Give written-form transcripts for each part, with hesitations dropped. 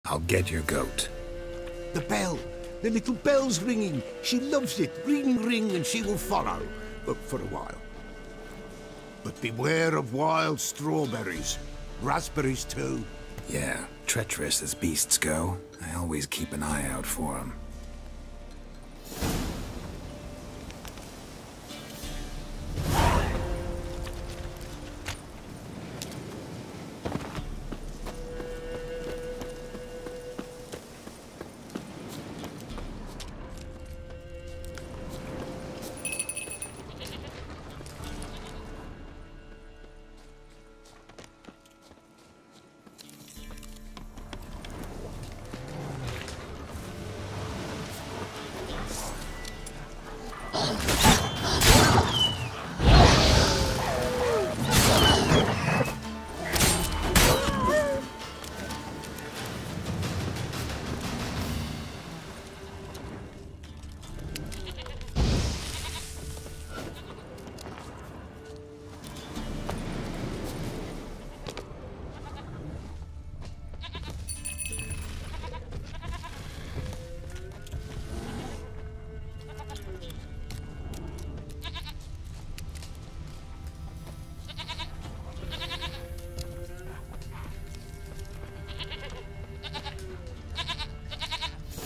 I'll get your goat. The bell. The little bell's ringing. She loves it. Ring, ring, and she will follow. But for a while. But beware of wild strawberries. Raspberries, too. Yeah, treacherous as beasts go. I always keep an eye out for them.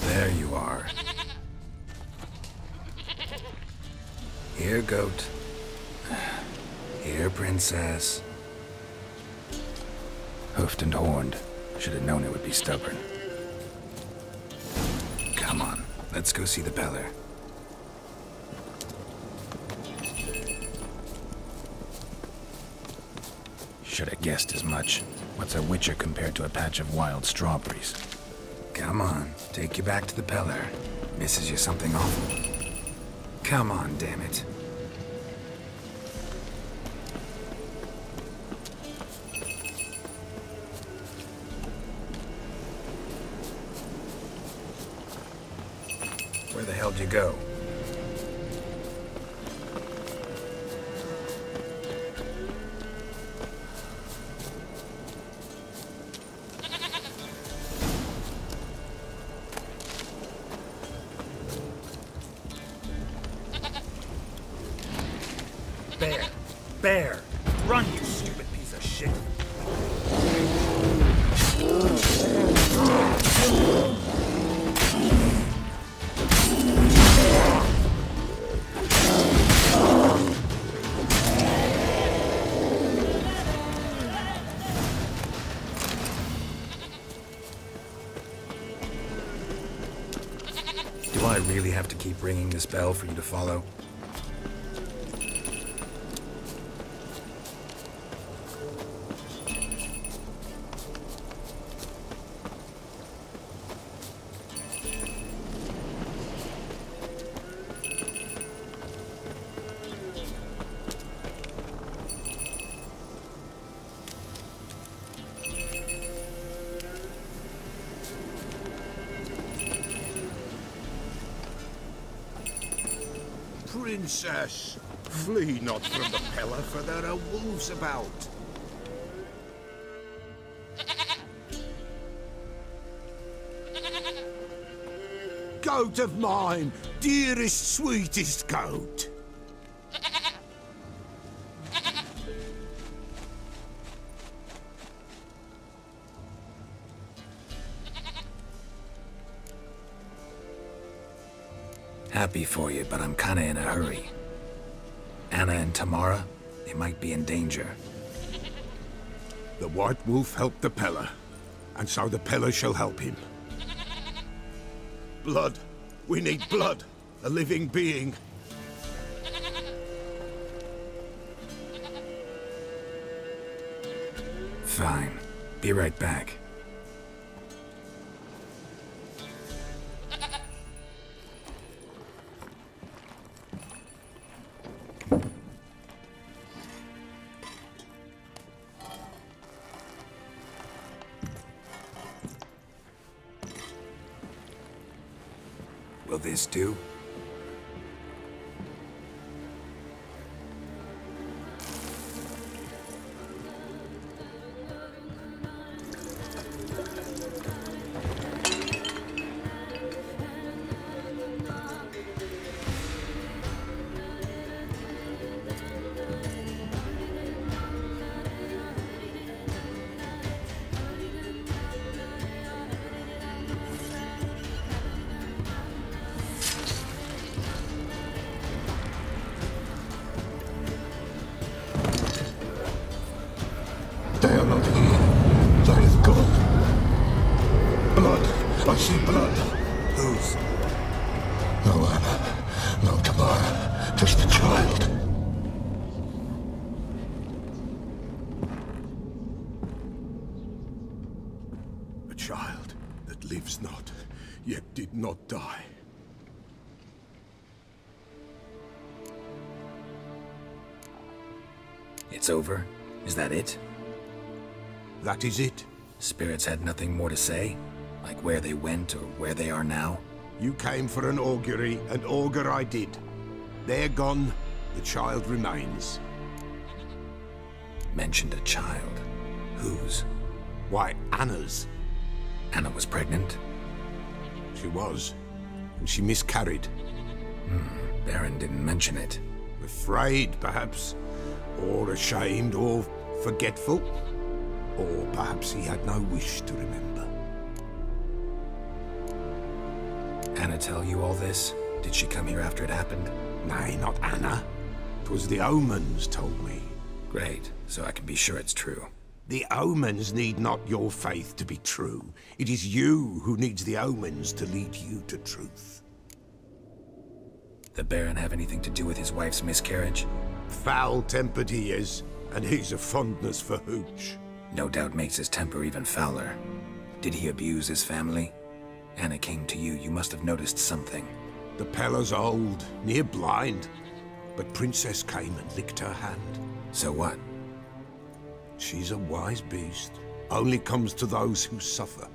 There you are. Here, goat. Here, princess. Hoofed and horned. Should have known it would be stubborn. Come on, let's go see the Peller. Should have guessed as much. What's a witcher compared to a patch of wild strawberries? Come on, take you back to the Peller. Misses you something awful. Come on, damn it. Where the hell'd you go? Bear! Run, you stupid piece of shit! Do I really have to keep ringing this bell for you to follow? Princess, flee not from the Peller, for there are wolves about. Goat of mine, dearest, sweetest goat. Happy for you, but I'm kinda in a hurry. Anna and Tamara, they might be in danger. The White Wolf helped the Peller, and so the Peller shall help him. Blood. We need blood. A living being. Fine. Be right back. Will this do? Blood. I see blood. Whose? No, Anna. No, come on. Just a child. A child that lives not, yet did not die. It's over? Is that it? That is it. Spirits had nothing more to say? Like where they went or where they are now? You came for an augury, and augur I did. They're gone, the child remains. Mentioned a child. Whose? Why, Anna's. Anna was pregnant? She was, and she miscarried. Baron didn't mention it. Afraid, perhaps, or ashamed, or forgetful. Or perhaps he had no wish to remember. Anna tell you all this? Did she come here after it happened? Nay, not Anna. 'Twas the omens told me. Great, so I can be sure it's true. The omens need not your faith to be true. It is you who needs the omens to lead you to truth. The Baron have anything to do with his wife's miscarriage? Foul-tempered he is, and he's a fondness for hooch. No doubt makes his temper even fouler. Did he abuse his family? Anna came to you, you must have noticed something. The Pella's old, near blind, but Princess came and licked her hand. So what? She's a wise beast, only comes to those who suffer.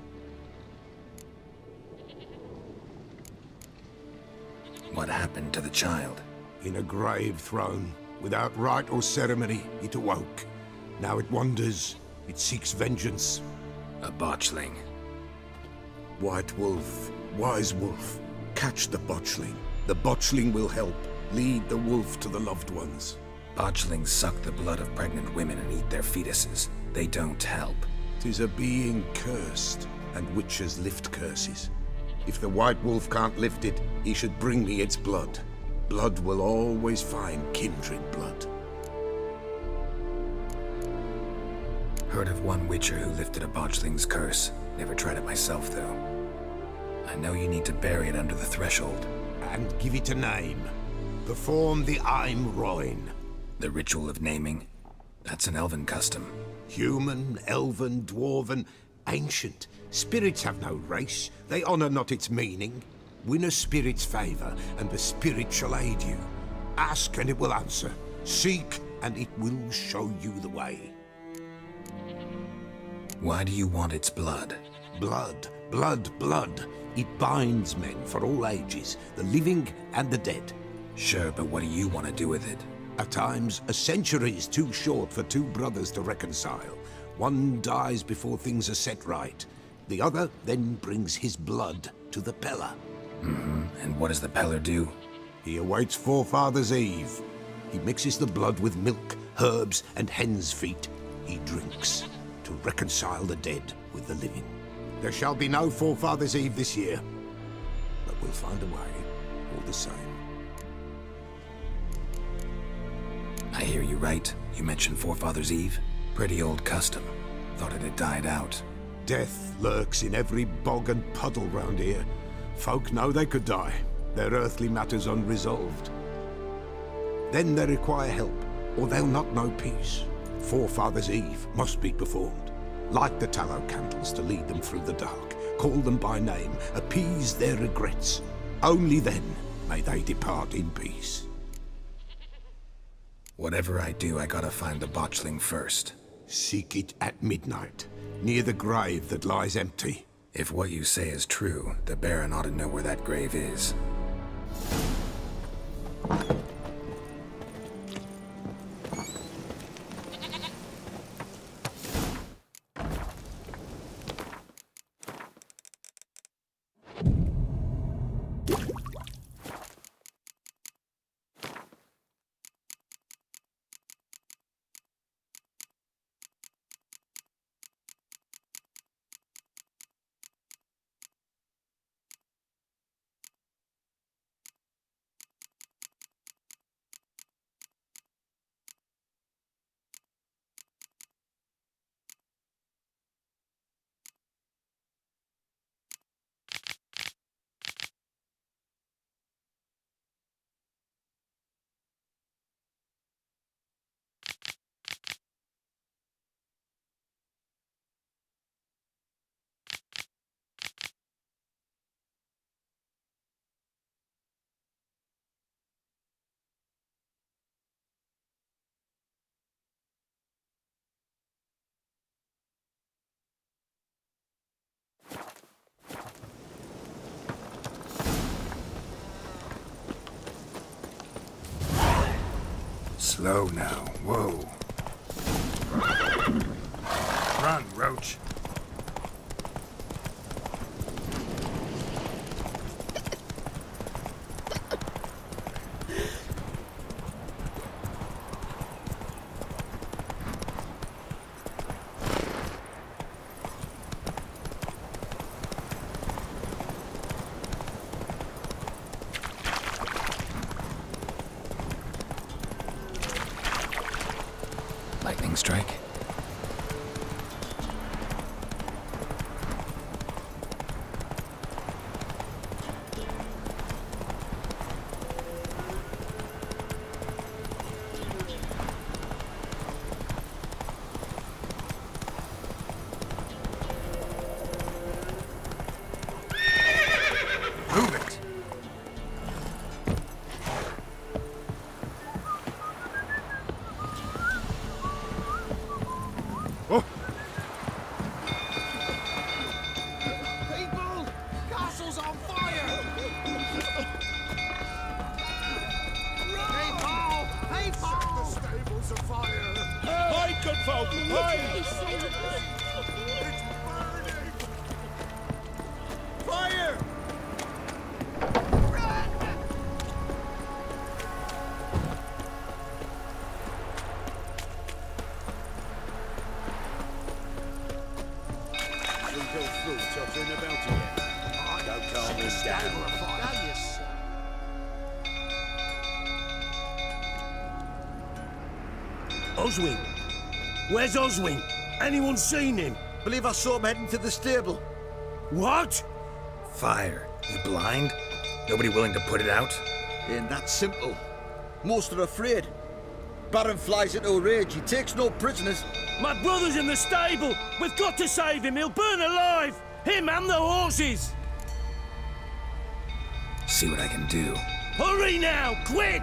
What happened to the child? In a grave thrown, without rite or ceremony, it awoke. Now it wanders, it seeks vengeance. A botchling. White wolf, wise wolf, catch the botchling. The botchling will help, lead the wolf to the loved ones. Botchlings suck the blood of pregnant women and eat their fetuses. They don't help. 'Tis a being cursed, and witches lift curses. If the white wolf can't lift it, he should bring me its blood. Blood will always find kindred blood. Heard of one witcher who lifted a botchling's curse. Never tried it myself, though. I know you need to bury it under the threshold. And give it a name. Perform the Aim Roin. The ritual of naming? That's an elven custom. Human, elven, dwarven, ancient. Spirits have no race. They honor not its meaning. Win a spirit's favor, and the spirit shall aid you. Ask, and it will answer. Seek, and it will show you the way. Why do you want its blood? Blood, blood, blood. It binds men for all ages, the living and the dead. Sure, but what do you want to do with it? At times, a century is too short for two brothers to reconcile. One dies before things are set right. The other then brings his blood to the Peller. And what does the Peller do? He awaits Forefather's Eve. He mixes the blood with milk, herbs, and hen's feet. He drinks to reconcile the dead with the living. There shall be no Forefather's Eve this year, but we'll find a way, all the same. I hear you right. You mentioned Forefather's Eve? Pretty old custom. Thought it had died out. Death lurks in every bog and puddle round here. Folk know they could die, their earthly matters unresolved. Then they require help, or they'll not know peace. Forefather's Eve must be performed. Light the tallow candles to lead them through the dark. Call them by name, appease their regrets. Only then may they depart in peace. Whatever I do, I gotta find the botchling first. Seek it at midnight, near the grave that lies empty. If what you say is true, the Baron ought to know where that grave is. Slow now. Whoa. Run, Roach. Lightning strike. Move it. Oh. People! Castle's on fire! Hey, Paul! Hey, Paul! The stable's on fire! Hi, good folk! Hi! It's burning! Fire! We go through till turn about again. Don't calm me down. Yes, Oswin? Where's Oswin? Anyone seen him? Believe I saw him heading to the stable. What? Fire. You blind? Nobody willing to put it out? Ain't that simple. Most are afraid. Baron flies into a rage. He takes no prisoners. My brother's in the stable. We've got to save him. He'll burn alive. Him and the horses. See what I can do. Hurry now, quick!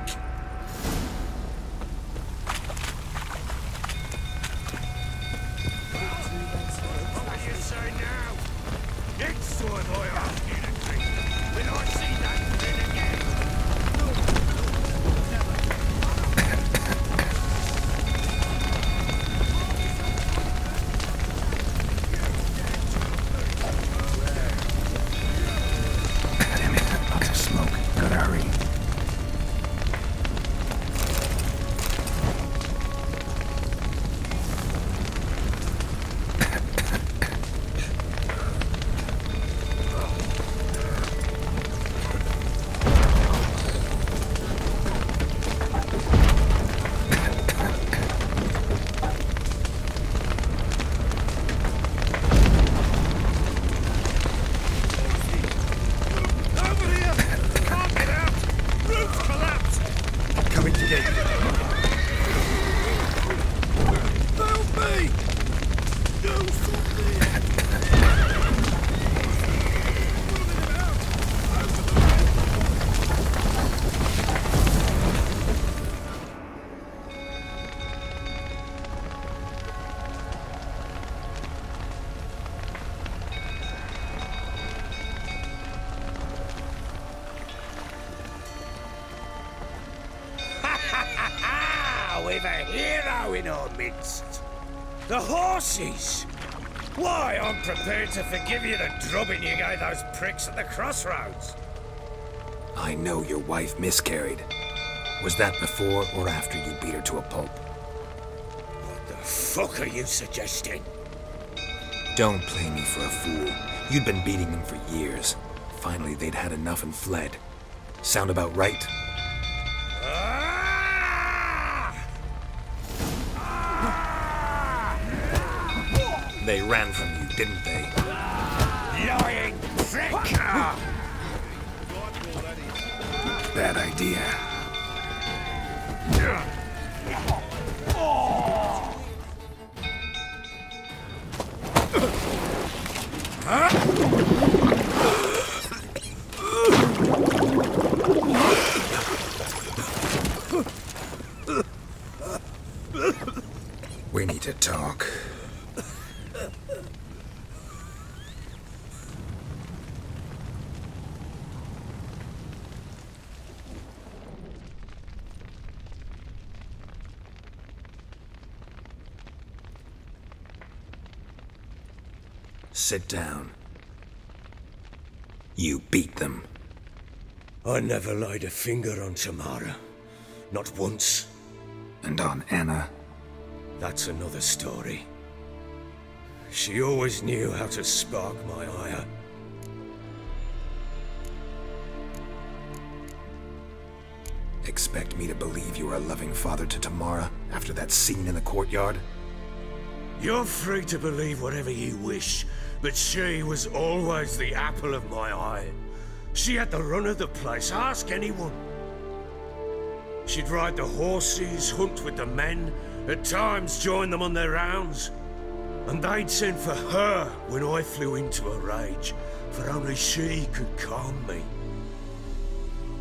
what do you say now? It's so annoying asking a drink. When I see that thing again. Damn it. Lots of smoke. Gotta hurry. Over here! Can't get out! Roof collapsed! Coming to get you. Help me! Do something! We've a hero in our midst. The horses. Why, I'm prepared to forgive you the drubbing you gave those pricks at the crossroads. I know your wife miscarried. Was that before or after you beat her to a pulp? What the fuck are you suggesting? Don't play me for a fool. You'd been beating them for years. Finally, they'd had enough and fled. Sound about right? They ran from you, didn't they? Lying prick! Bad idea. We need to talk. Sit down. You beat them. I never laid a finger on Tamara. Not once. And on Anna? That's another story. She always knew how to spark my ire. Expect me to believe you were a loving father to Tamara after that scene in the courtyard? You're free to believe whatever you wish, but she was always the apple of my eye. She had the run of the place, ask anyone. She'd ride the horses, hunt with the men, at times join them on their rounds. And they'd send for her when I flew into a rage, for only she could calm me.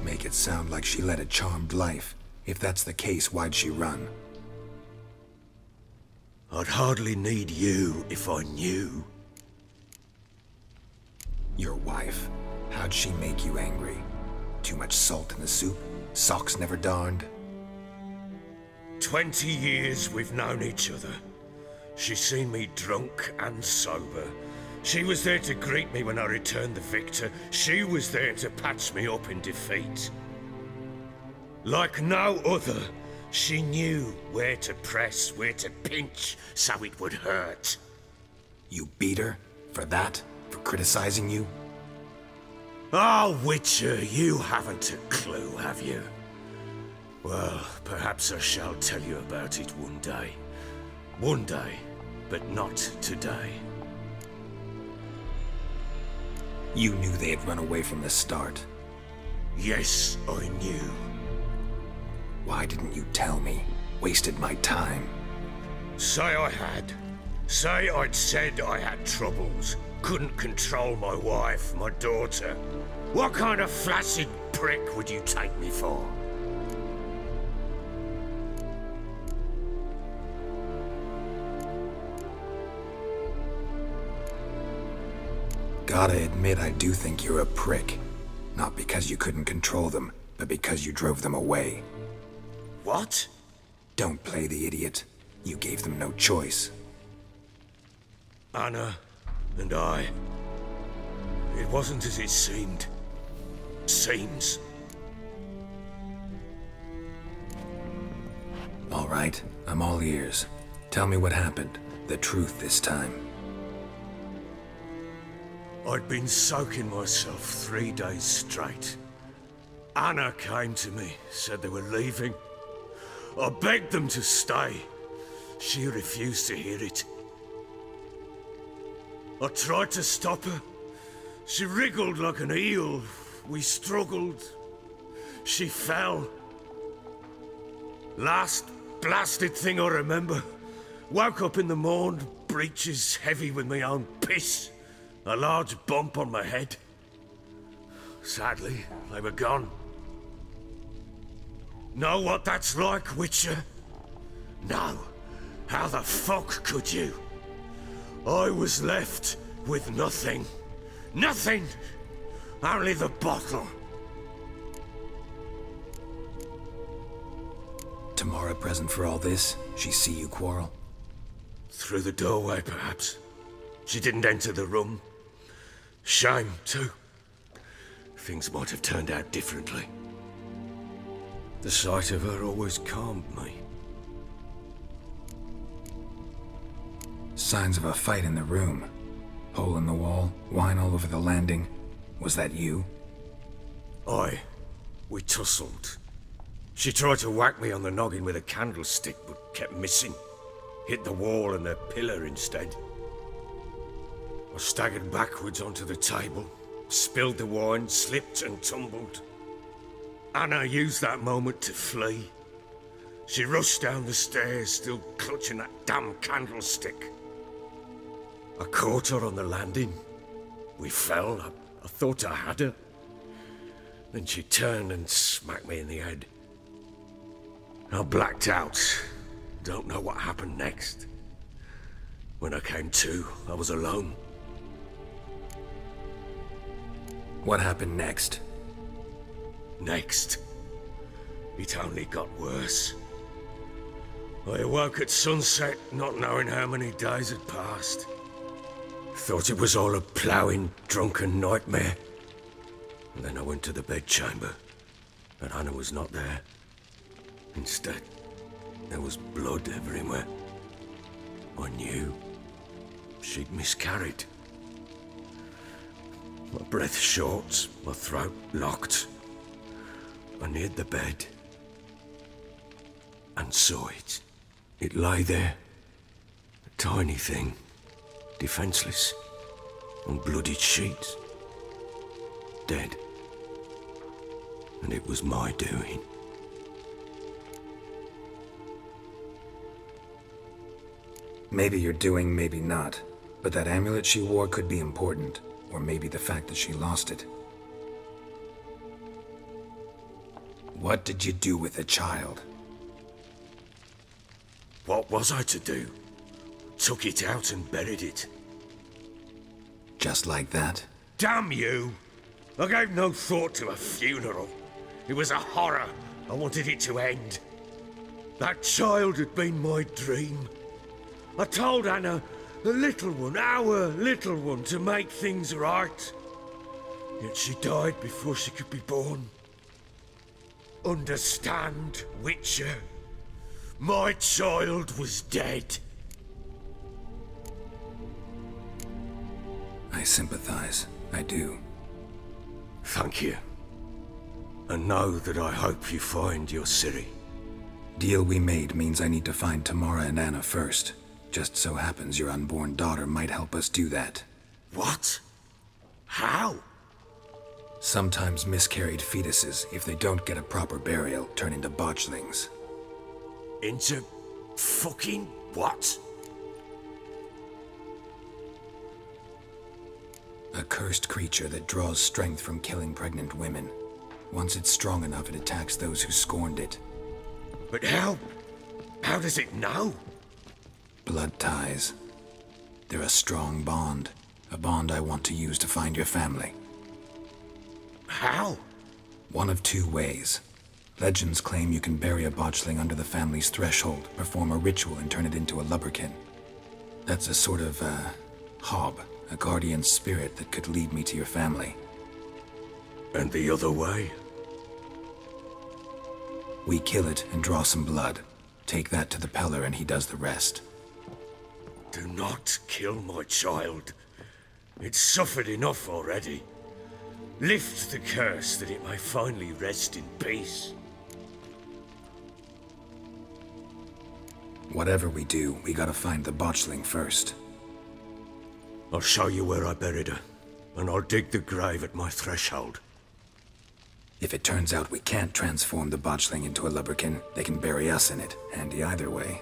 Make it sound like she led a charmed life. If that's the case, why'd she run? I'd hardly need you if I knew. Your wife. How'd she make you angry? Too much salt in the soup? Socks never darned? 20 years we've known each other. She's seen me drunk and sober. She was there to greet me when I returned the victor. She was there to patch me up in defeat. Like no other, she knew where to press, where to pinch, so it would hurt. You beat her? For that? For criticizing you? Oh, Witcher, you haven't a clue, have you? Well, perhaps I shall tell you about it one day. One day, but not today. You knew they had run away from the start. Yes, I knew. Why didn't you tell me? Wasted my time. Say I had. Say I'd said I had troubles. Couldn't control my wife, my daughter. What kind of flaccid prick would you take me for? Gotta admit, I do think you're a prick. Not because you couldn't control them, but because you drove them away. What? Don't play the idiot. You gave them no choice. Anna and I. It wasn't as it seemed. Seems. All right, I'm all ears. Tell me what happened. The truth this time. I'd been soaking myself 3 days straight. Anna came to me, said they were leaving. I begged them to stay. She refused to hear it. I tried to stop her. She wriggled like an eel. We struggled. She fell. Last blasted thing I remember. Woke up in the morn, breeches heavy with my own piss. A large bump on my head. Sadly, they were gone. Know what that's like, Witcher? No. How the fuck could you? I was left with nothing. Nothing! Only the bottle. Tamara present for all this? She see you quarrel? Through the doorway, perhaps. She didn't enter the room. Shame, too. Things might have turned out differently. The sight of her always calmed me. Signs of a fight in the room. Hole in the wall, wine all over the landing. Was that you? We tussled. She tried to whack me on the noggin with a candlestick, but kept missing. Hit the wall and a pillar instead. I staggered backwards onto the table, spilled the wine, slipped and tumbled. Anna used that moment to flee. She rushed down the stairs, still clutching that damn candlestick. I caught her on the landing. We fell. I thought I had her. Then she turned and smacked me in the head. I blacked out. Don't know what happened next. When I came to, I was alone. What happened next? Next, it only got worse. I awoke at sunset, not knowing how many days had passed. Thought it was all a ploughing, drunken nightmare. And then I went to the bedchamber, but Anna was not there. Instead, there was blood everywhere. I knew she'd miscarried. My breath short, my throat locked. I neared the bed and saw it. It lay there, a tiny thing, defenseless, on bloodied sheets, dead. And it was my doing. Maybe you're doing, maybe not. But that amulet she wore could be important. Or maybe the fact that she lost it. What did you do with the child? What was I to do? Took it out and buried it. Just like that? Damn you! I gave no thought to a funeral. It was a horror. I wanted it to end. That child had been my dream. I told Anna, the little one, our little one, to make things right. Yet she died before she could be born. Understand, Witcher? My child was dead. I sympathize. I do. Thank you. And know that I hope you find your Ciri. Deal we made means I need to find Tamara and Anna first. Just so happens your unborn daughter might help us do that. What? How? Sometimes miscarried fetuses, if they don't get a proper burial, turn into botchlings. Into fucking what? A cursed creature that draws strength from killing pregnant women. Once it's strong enough, it attacks those who scorned it. But how? How does it know? Blood ties. They're a strong bond. A bond I want to use to find your family. How? One of two ways. Legends claim you can bury a botchling under the family's threshold, perform a ritual, and turn it into a lubberkin. That's a sort of, hob, a guardian spirit that could lead me to your family. And the other way? We kill it and draw some blood. Take that to the Peller and he does the rest. Do not kill my child. It's suffered enough already. Lift the curse that it may finally rest in peace. Whatever we do, we gotta find the botchling first. I'll show you where I buried her, and I'll dig the grave at my threshold. If it turns out we can't transform the botchling into a lubberkin, they can bury us in it. Handy either way.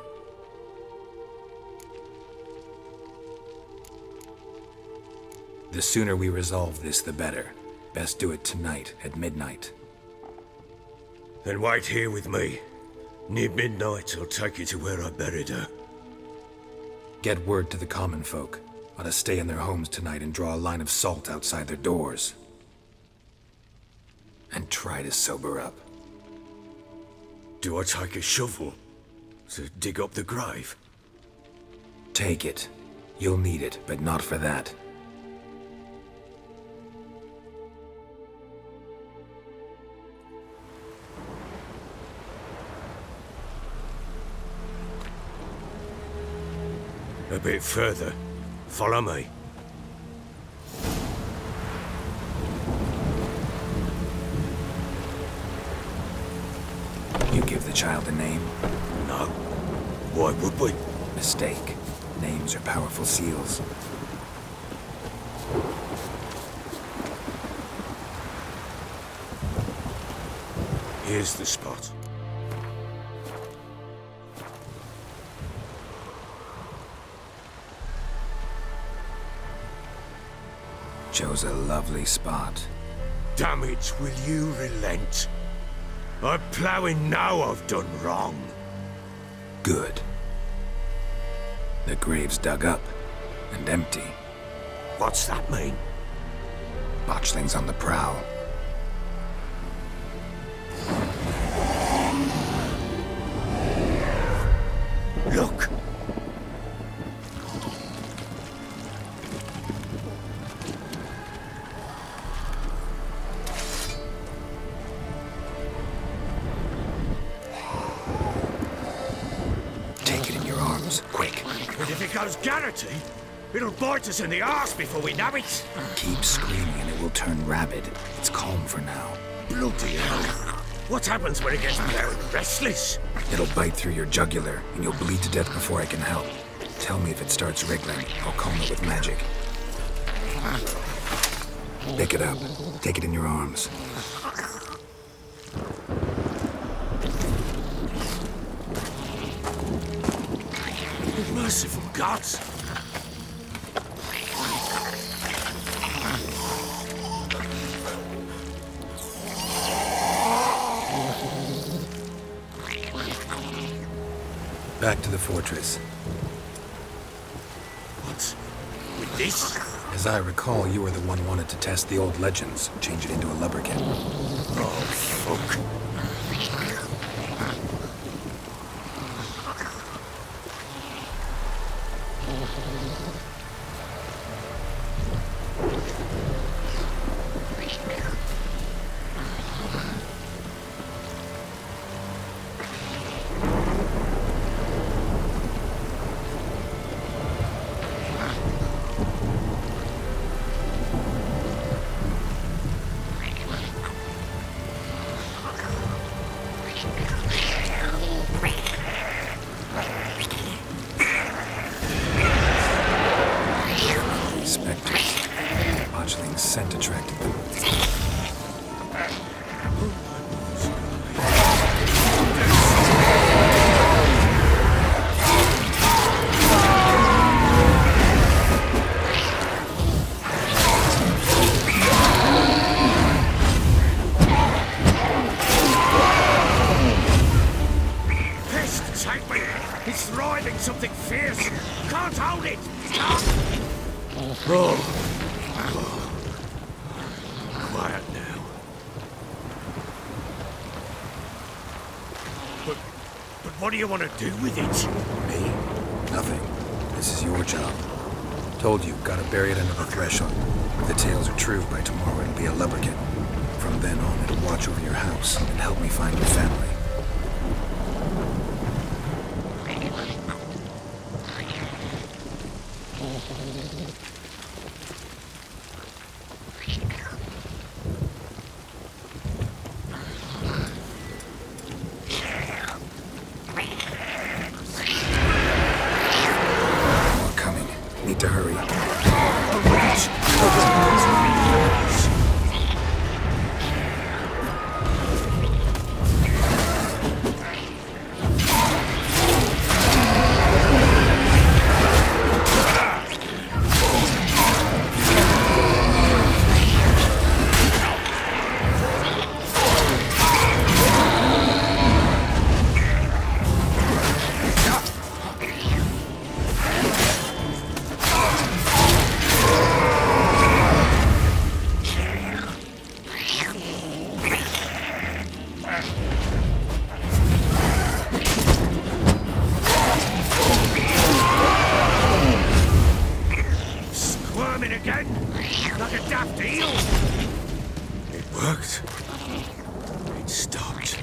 The sooner we resolve this, the better. Best do it tonight, at midnight. Then wait here with me. Near midnight, I'll take you to where I buried her. Get word to the common folk. Ought to stay in their homes tonight and draw a line of salt outside their doors. And try to sober up. Do I take a shovel to dig up the grave? Take it. You'll need it, but not for that. A bit further. Follow me. You give the child a name? No. Why would we? Mistake. Names are powerful seals. Here's the spot. Chose a lovely spot. Damn it, will you relent? I'm ploughing now I've done wrong. Good. The grave's dug up and empty. What's that mean? Botchling's on the prowl. Look! goes Garrity, it'll bite us in the arse before we know it. Keep screaming and it will turn rabid. It's calm for now. Bloody hell. What happens when it gets very restless? It'll bite through your jugular, and you'll bleed to death before I can help. Tell me if it starts wriggling. I'll calm it with magic. Pick it up. Take it in your arms. Merciful gods! Back to the fortress. What? With this? As I recall, you were the one wanted to test the old legends, change it into a lubricant. Oh, fuck. Scent attracted them. Pest, take me! It's writhing something fierce! Can't hold it! Oh. Quiet now. But what do you want to do with it? Me? Nothing. This is your job. Told you, gotta bury it under the threshold. If the tales are true, by tomorrow it'll be a lubricant. From then on, it'll watch over your house and help me find your family. Need to hurry. Again, like a daft eel. It worked. It stopped.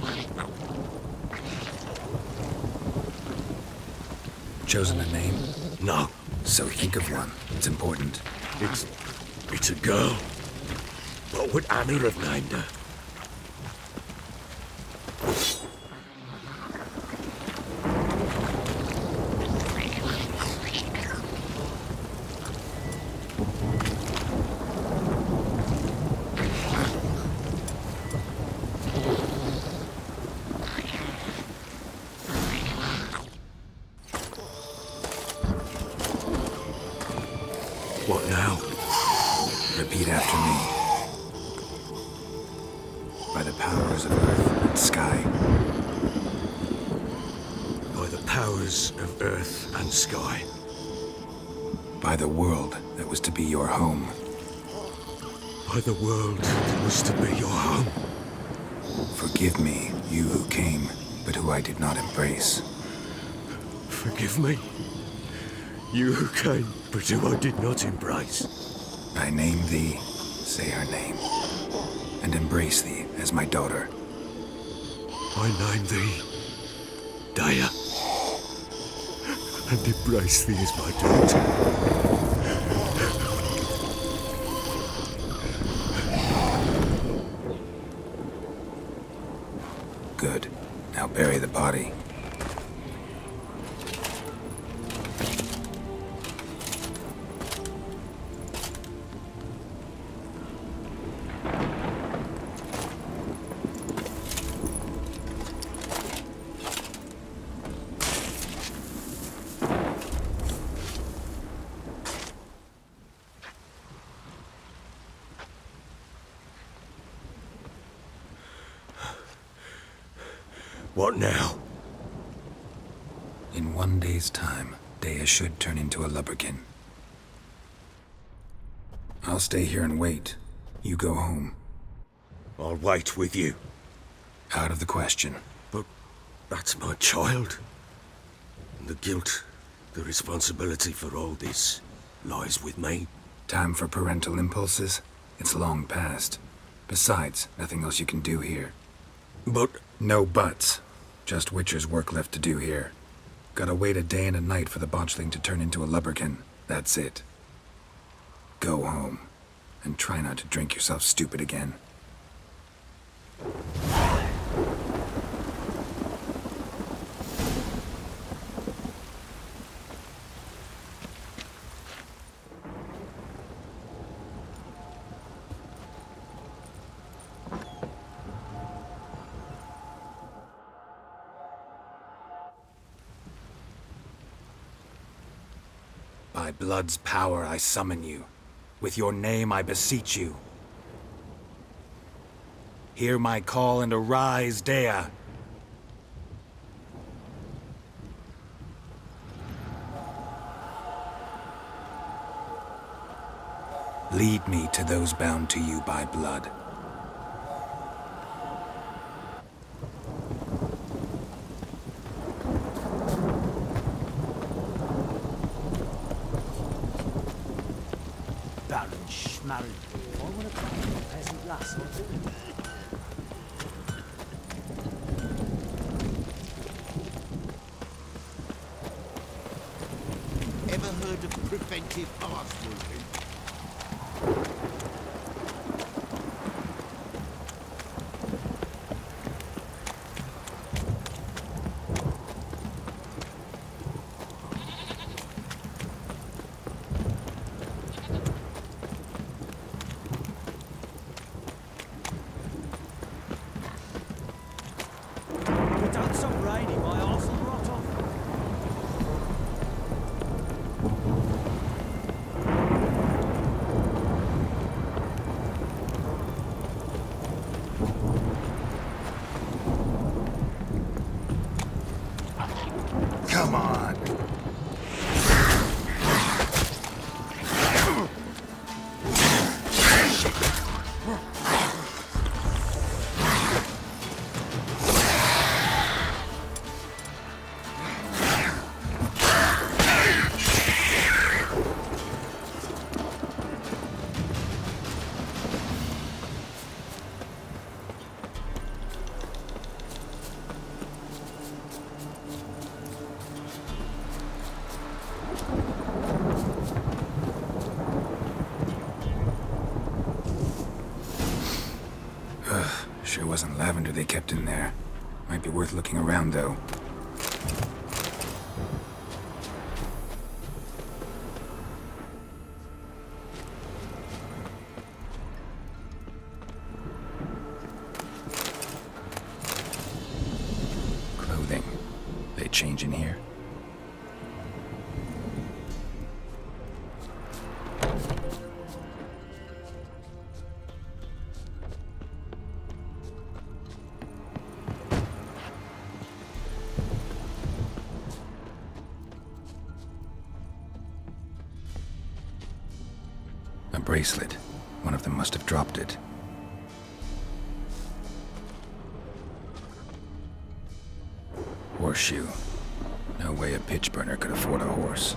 Chosen a name? No. So think of one. It's important. It's a girl. What would Anna have named her? What now? Repeat after me. By the powers of earth and sky. By the powers of earth and sky. By the world that was to be your home. By the world that was to be your home. Forgive me, you who came, but who I did not embrace. Forgive me. You who came, but who I did not embrace. I name thee, say her name, and embrace thee as my daughter. I name thee Daya. and embrace thee as my daughter. Good. Now bury the body. What now? In 1 day's time, Dea should turn into a lubberkin. I'll stay here and wait. You go home. I'll wait with you. Out of the question. But that's my child. And the guilt, the responsibility for all this lies with me. Time for parental impulses? It's long past. Besides, nothing else you can do here. But... No buts. Just Witcher's work left to do here. Gotta wait a day and a night for the botchling to turn into a lubberkin. That's it. Go home. And try not to drink yourself stupid again. By blood's power I summon you. With your name I beseech you. Hear my call and arise, Dea. Lead me to those bound to you by blood. Ever heard of preventive arse moving? We've done some raiding, my arse will rot off. Come on. Sure wasn't lavender they kept in there. Might be worth looking around, though. Clothing. They change in here? A bracelet. One of them must have dropped it. Horseshoe. No way a pitch burner could afford a horse.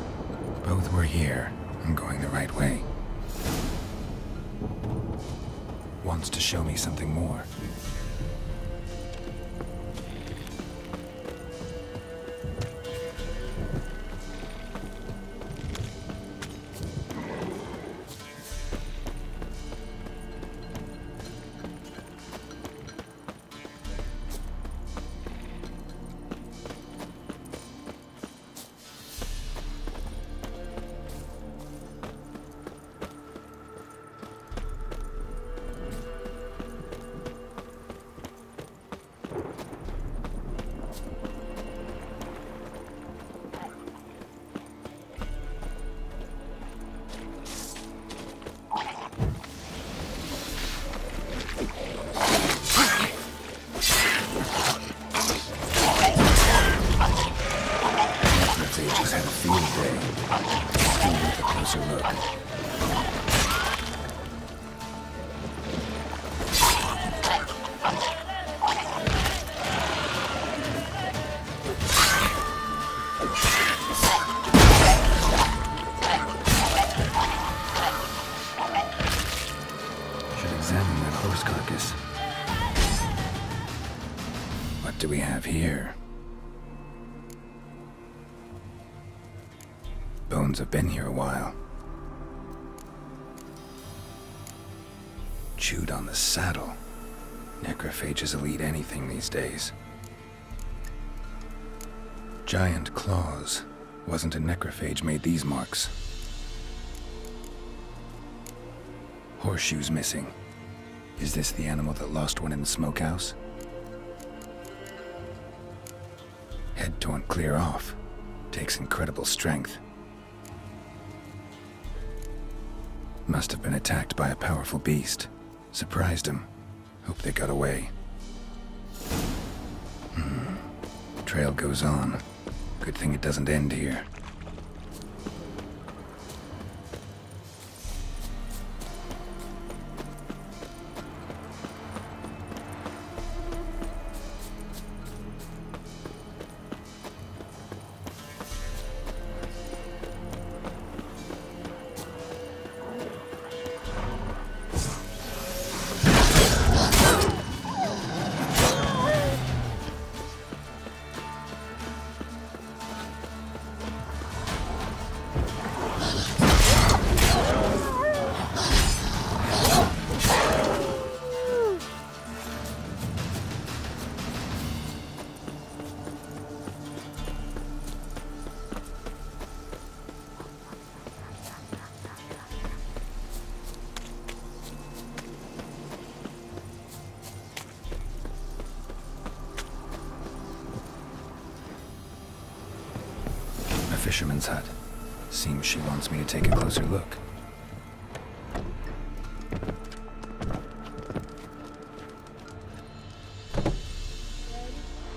Both were here. I'm going the right way. Wants to show me something more. examine that horse carcass. What do we have here? Bones have been here a while. Chewed on the saddle. Necrophages will eat anything these days. Giant claws. Wasn't a necrophage made these marks. Horseshoes missing. Is this the animal that lost one in the smokehouse? Head torn clear off. Takes incredible strength. Must have been attacked by a powerful beast. Surprised him. Hope they got away. Trail goes on. Good thing it doesn't end here. Fisherman's hut. Seems she wants me to take a closer look.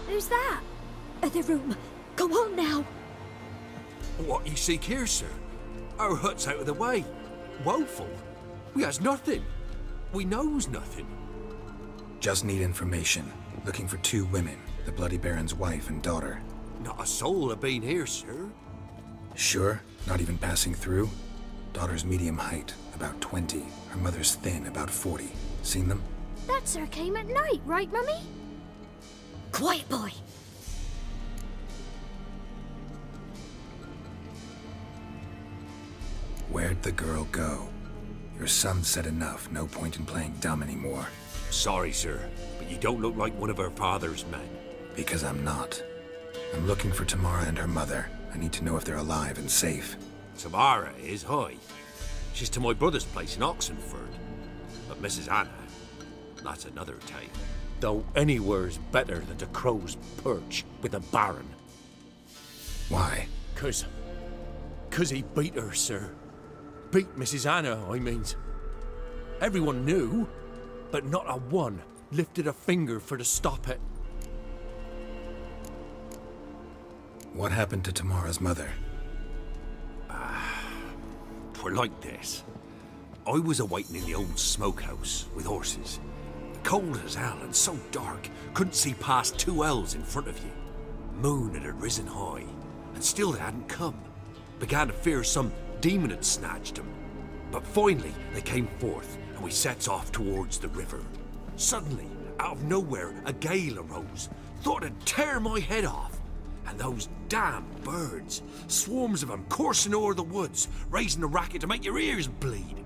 Who's that? The room. Go on now. What you seek here, sir? Our hut's out of the way. Woeful. We has nothing. We knows nothing. Just need information. Looking for 2 women, the Bloody Baron's wife and daughter. Not a soul have been here, sir. Sure? Not even passing through? Daughter's medium height, about 20. Her mother's thin, about 40. Seen them? That sir came at night, right, Mummy? Quiet, boy. Where'd the girl go? Your son said enough. No point in playing dumb anymore. Sorry, sir, but you don't look like one of our father's men. Because I'm not. I'm looking for Tamara and her mother. I need to know if they're alive and safe. Tamara is, hi. She's to my brother's place in Oxenford. But Mrs. Anna, that's another tale. Though anywhere's better than the crow's perch with a baron. Why? 'Cause he beat her, sir. Beat Mrs. Anna, I means. Everyone knew, but not a one lifted a finger for to stop it. What happened to Tamara's mother? 'Twere like this. I was awaiting in the old smokehouse with horses. Cold as hell and so dark, couldn't see past 2 ells in front of you. Moon had risen high, and still they hadn't come. Began to fear some demon had snatched them. But finally they came forth, and we sets off towards the river. Suddenly, out of nowhere, a gale arose. Thought it'd tear my head off. And those damn birds, swarms of them coursing o'er the woods, raising a racket to make your ears bleed.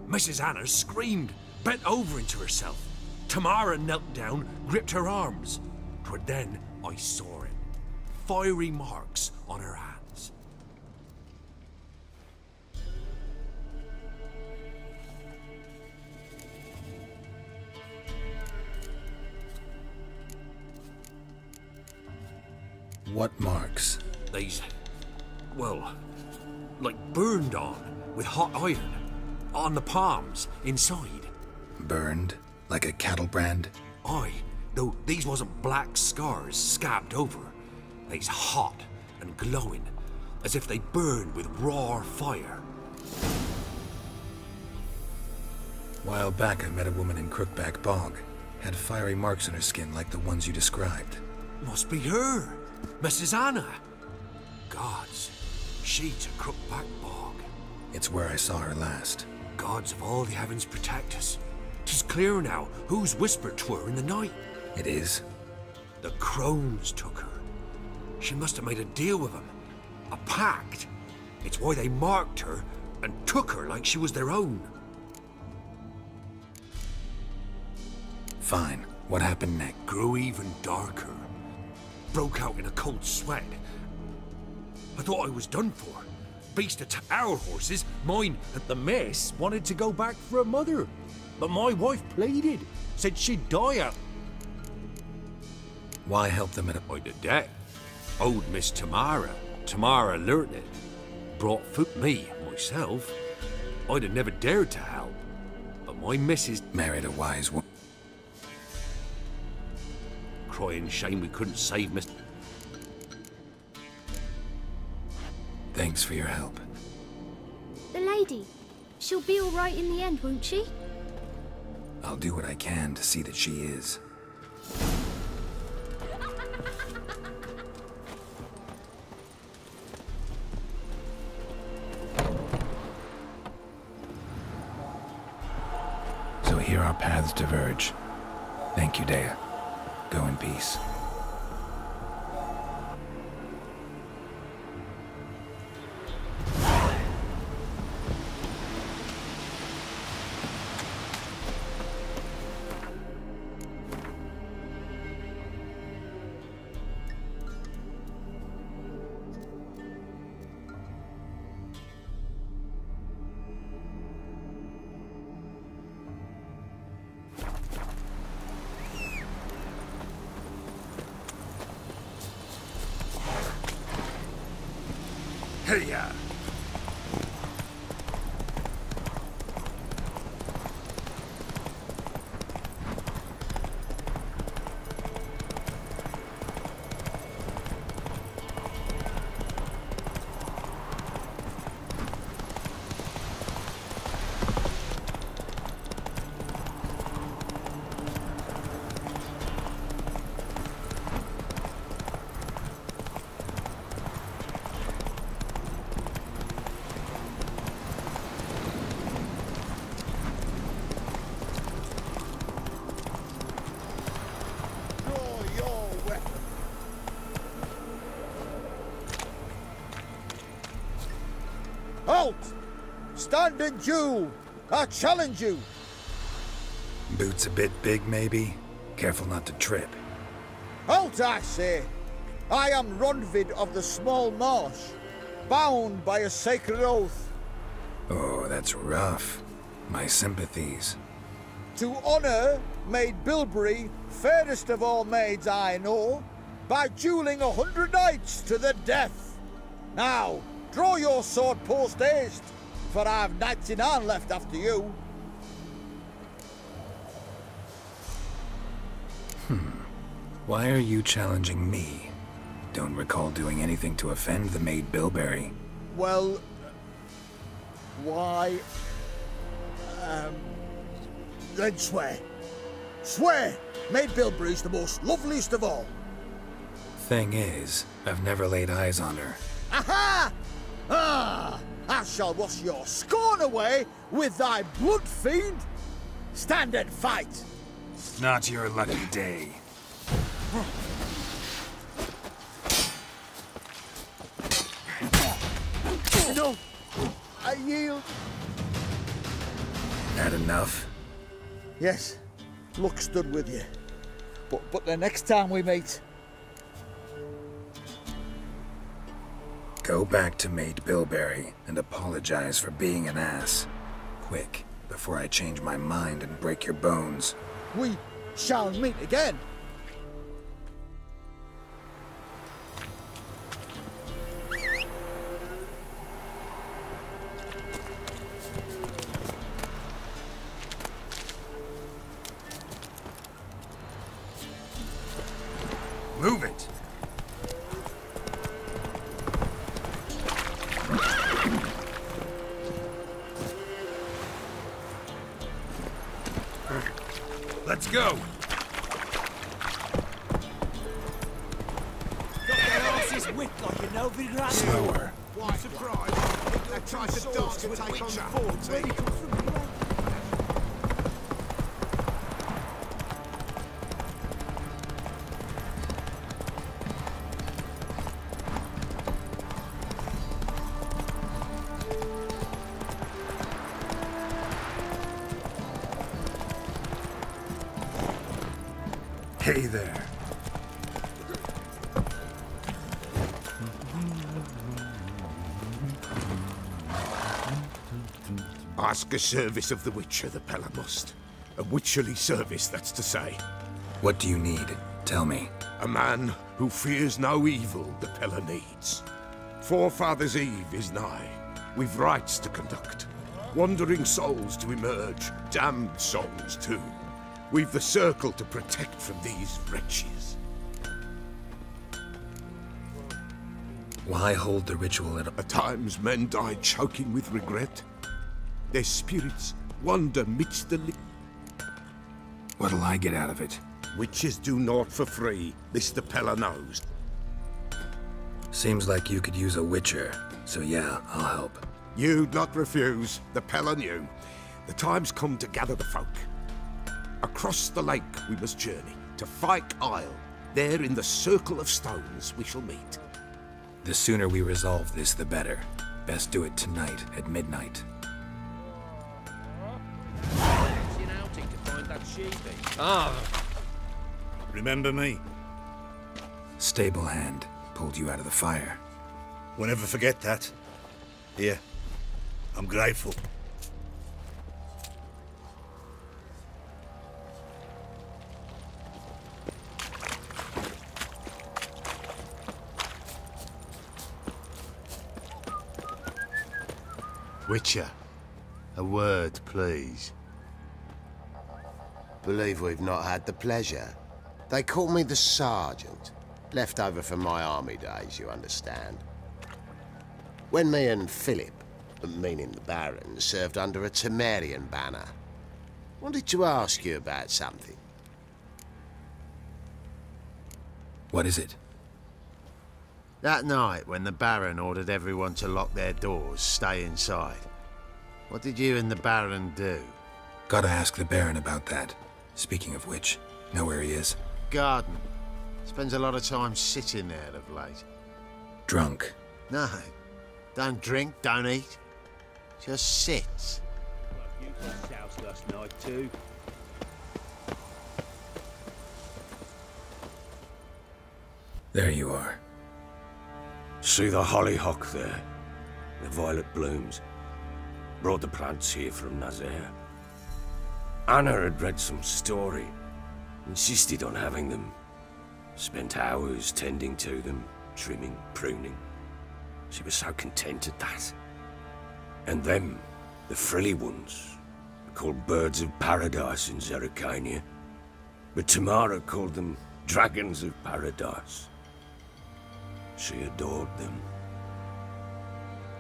Mrs. Anna screamed, bent over into herself. Tamara knelt down, gripped her arms. 'Twere then I saw it. Fiery marks on her hands. What marks? These, well, like burned on with hot iron. On the palms, inside. Burned? Like a cattle brand? Aye, though these wasn't black scars scabbed over. They's hot and glowing, as if they burned with raw fire. While back I met a woman in Crookback Bog. Had fiery marks on her skin like the ones you described. Must be her, Mrs. Anna. Gods, she's a Crookback Bog. It's where I saw her last. Gods of all the heavens protect us. 'tis clear now who's whispered to her in the night. It is? The crones took her. She must have made a deal with them. A pact. It's why they marked her and took her like she was their own. Fine. What happened next? Grew even darker. Broke out in a cold sweat. I thought I was done for. Beast attacked our horses, mine. The miss wanted to go back for her mother, but my wife pleaded, said she'd die out. Why help them at a... By the debt. Old Miss Tamara. Tamara learnt it. Brought foot me, myself. I'd have never dared to help. But my missus Married a wise woman. crying shame we couldn't save Miss... Thanks for your help. The lady. She'll be all right in the end, won't she? I'll do what I can to see that she is. So here our paths diverge. Thank you, Dea. Go in peace. Hey-ya! Halt! Stand and duel! I challenge you! Boots a bit big, maybe? Careful not to trip. Halt, I say! I am Ronvid of the Small Marsh, bound by a sacred oath. Oh, that's rough. My sympathies. To honour Maid Bilberry, fairest of all maids I know, by duelling 100 knights to the death. Now, draw your sword post haste, for I've 99 left after you. Why are you challenging me? Don't recall doing anything to offend the Maid Bilberry. Well, why? Then swear. Swear! Maid Bilberry's the most loveliest of all. Thing is, I've never laid eyes on her. Aha! Ah! I shall wash your scorn away with thy blood, fiend! Stand and fight! Not your lucky day. No! I yield! Had enough? Yes, luck stood with you. But the next time we meet... Go back to Maid Bilberry and apologize for being an ass. Quick, before I change my mind and break your bones. We shall meet again. Move it! Let's go! Got their asses whipped like a Novi Grad. Slower. Why surprised? They tried to dance with take on the fort. Hey there. Ask a service of the Witcher, the Pella must. A witcherly service, that's to say. What do you need? Tell me. A man who fears no evil the Pella needs. Forefathers' Eve is nigh. We've rites to conduct. Wandering souls to emerge, damned souls too. We've the circle to protect from these wretches. Why hold the ritual at all? At times men die choking with regret. Their spirits wander midst the What'll I get out of it? Witches do naught for free. This the Pella knows. Seems like you could use a witcher, so yeah, I'll help. You'd not refuse. The Pella knew. The time's come to gather the folk. Across the lake we must journey, to Fyke Isle. There in the circle of stones we shall meet. The sooner we resolve this, the better. Best do it tonight at midnight. Remember me? Stable hand pulled you out of the fire. We'll never forget that. Here, I'm grateful. Witcher, a word, please. Believe we've not had the pleasure. They call me the Sergeant. Left over from my army days, you understand. When me and Philip, meaning the Baron, served under a Temerian banner. Wanted to ask you about something. What is it? That night, when the Baron ordered everyone to lock their doors, stay inside. What did you and the Baron do? Gotta ask the Baron about that. Speaking of which, know where he is? Garden. Spends a lot of time sitting there of late. Drunk. No. Don't drink, don't eat. Just sits. You left house last night too. There you are. See the hollyhock there? The violet blooms. Brought the plants here from Nazaire. Anna had read some story. Insisted on having them. Spent hours tending to them, trimming, pruning. She was so content at that. And them, the frilly ones, called birds of paradise in Zerrikania. But Tamara called them dragons of paradise. She adored them.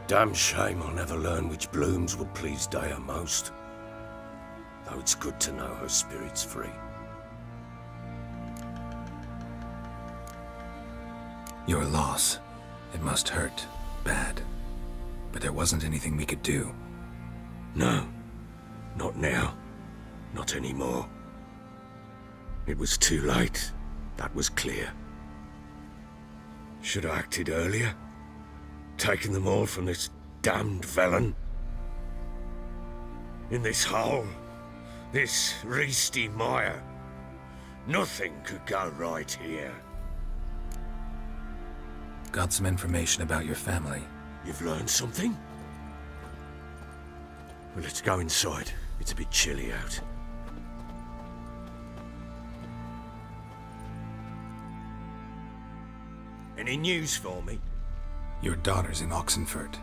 Damn shame I'll never learn which blooms would please Dea most. Though it's good to know her spirit's free. Your loss. It must hurt. Bad. But there wasn't anything we could do. No. Not now. Not anymore. It was too late. That was clear. Should have acted earlier. Taken them all from this damned felon. In this hole. This reesty mire. Nothing could go right here. Got some information about your family. You've learned something? Well, let's go inside. It's a bit chilly out. Any news for me? Your daughter's in Oxenford.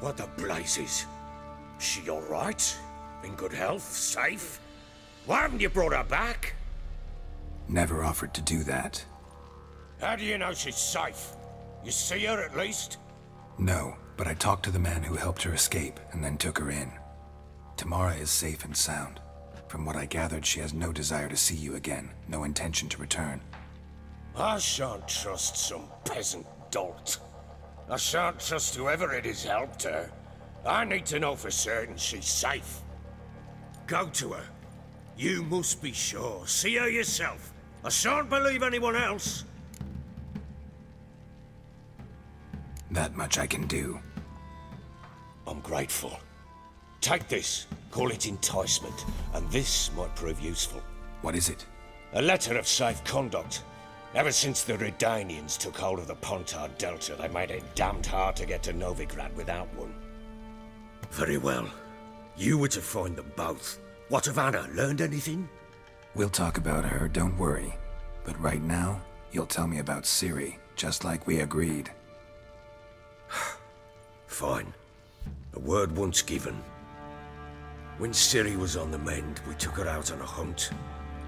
What the blazes? She all right? In good health? Safe? Why haven't you brought her back? Never offered to do that. How do you know she's safe? You see her at least? No, but I talked to the man who helped her escape and then took her in. Tamara is safe and sound. From what I gathered, she has no desire to see you again, no intention to return. I shan't trust some peasant dolt. I shan't trust whoever it is helped her. I need to know for certain she's safe. Go to her. You must be sure. See her yourself. I shan't believe anyone else. That much I can do. I'm grateful. Take this. Call it enticement. And this might prove useful. What is it? A letter of safe conduct. Ever since the Redanians took hold of the Pontard Delta, they made it damned hard to get to Novigrad without one. Very well. You were to find them both. What of Anna? Learned anything? We'll talk about her, don't worry. But right now, you'll tell me about Ciri, just like we agreed. Fine. A word once given. When Ciri was on the mend, we took her out on a hunt.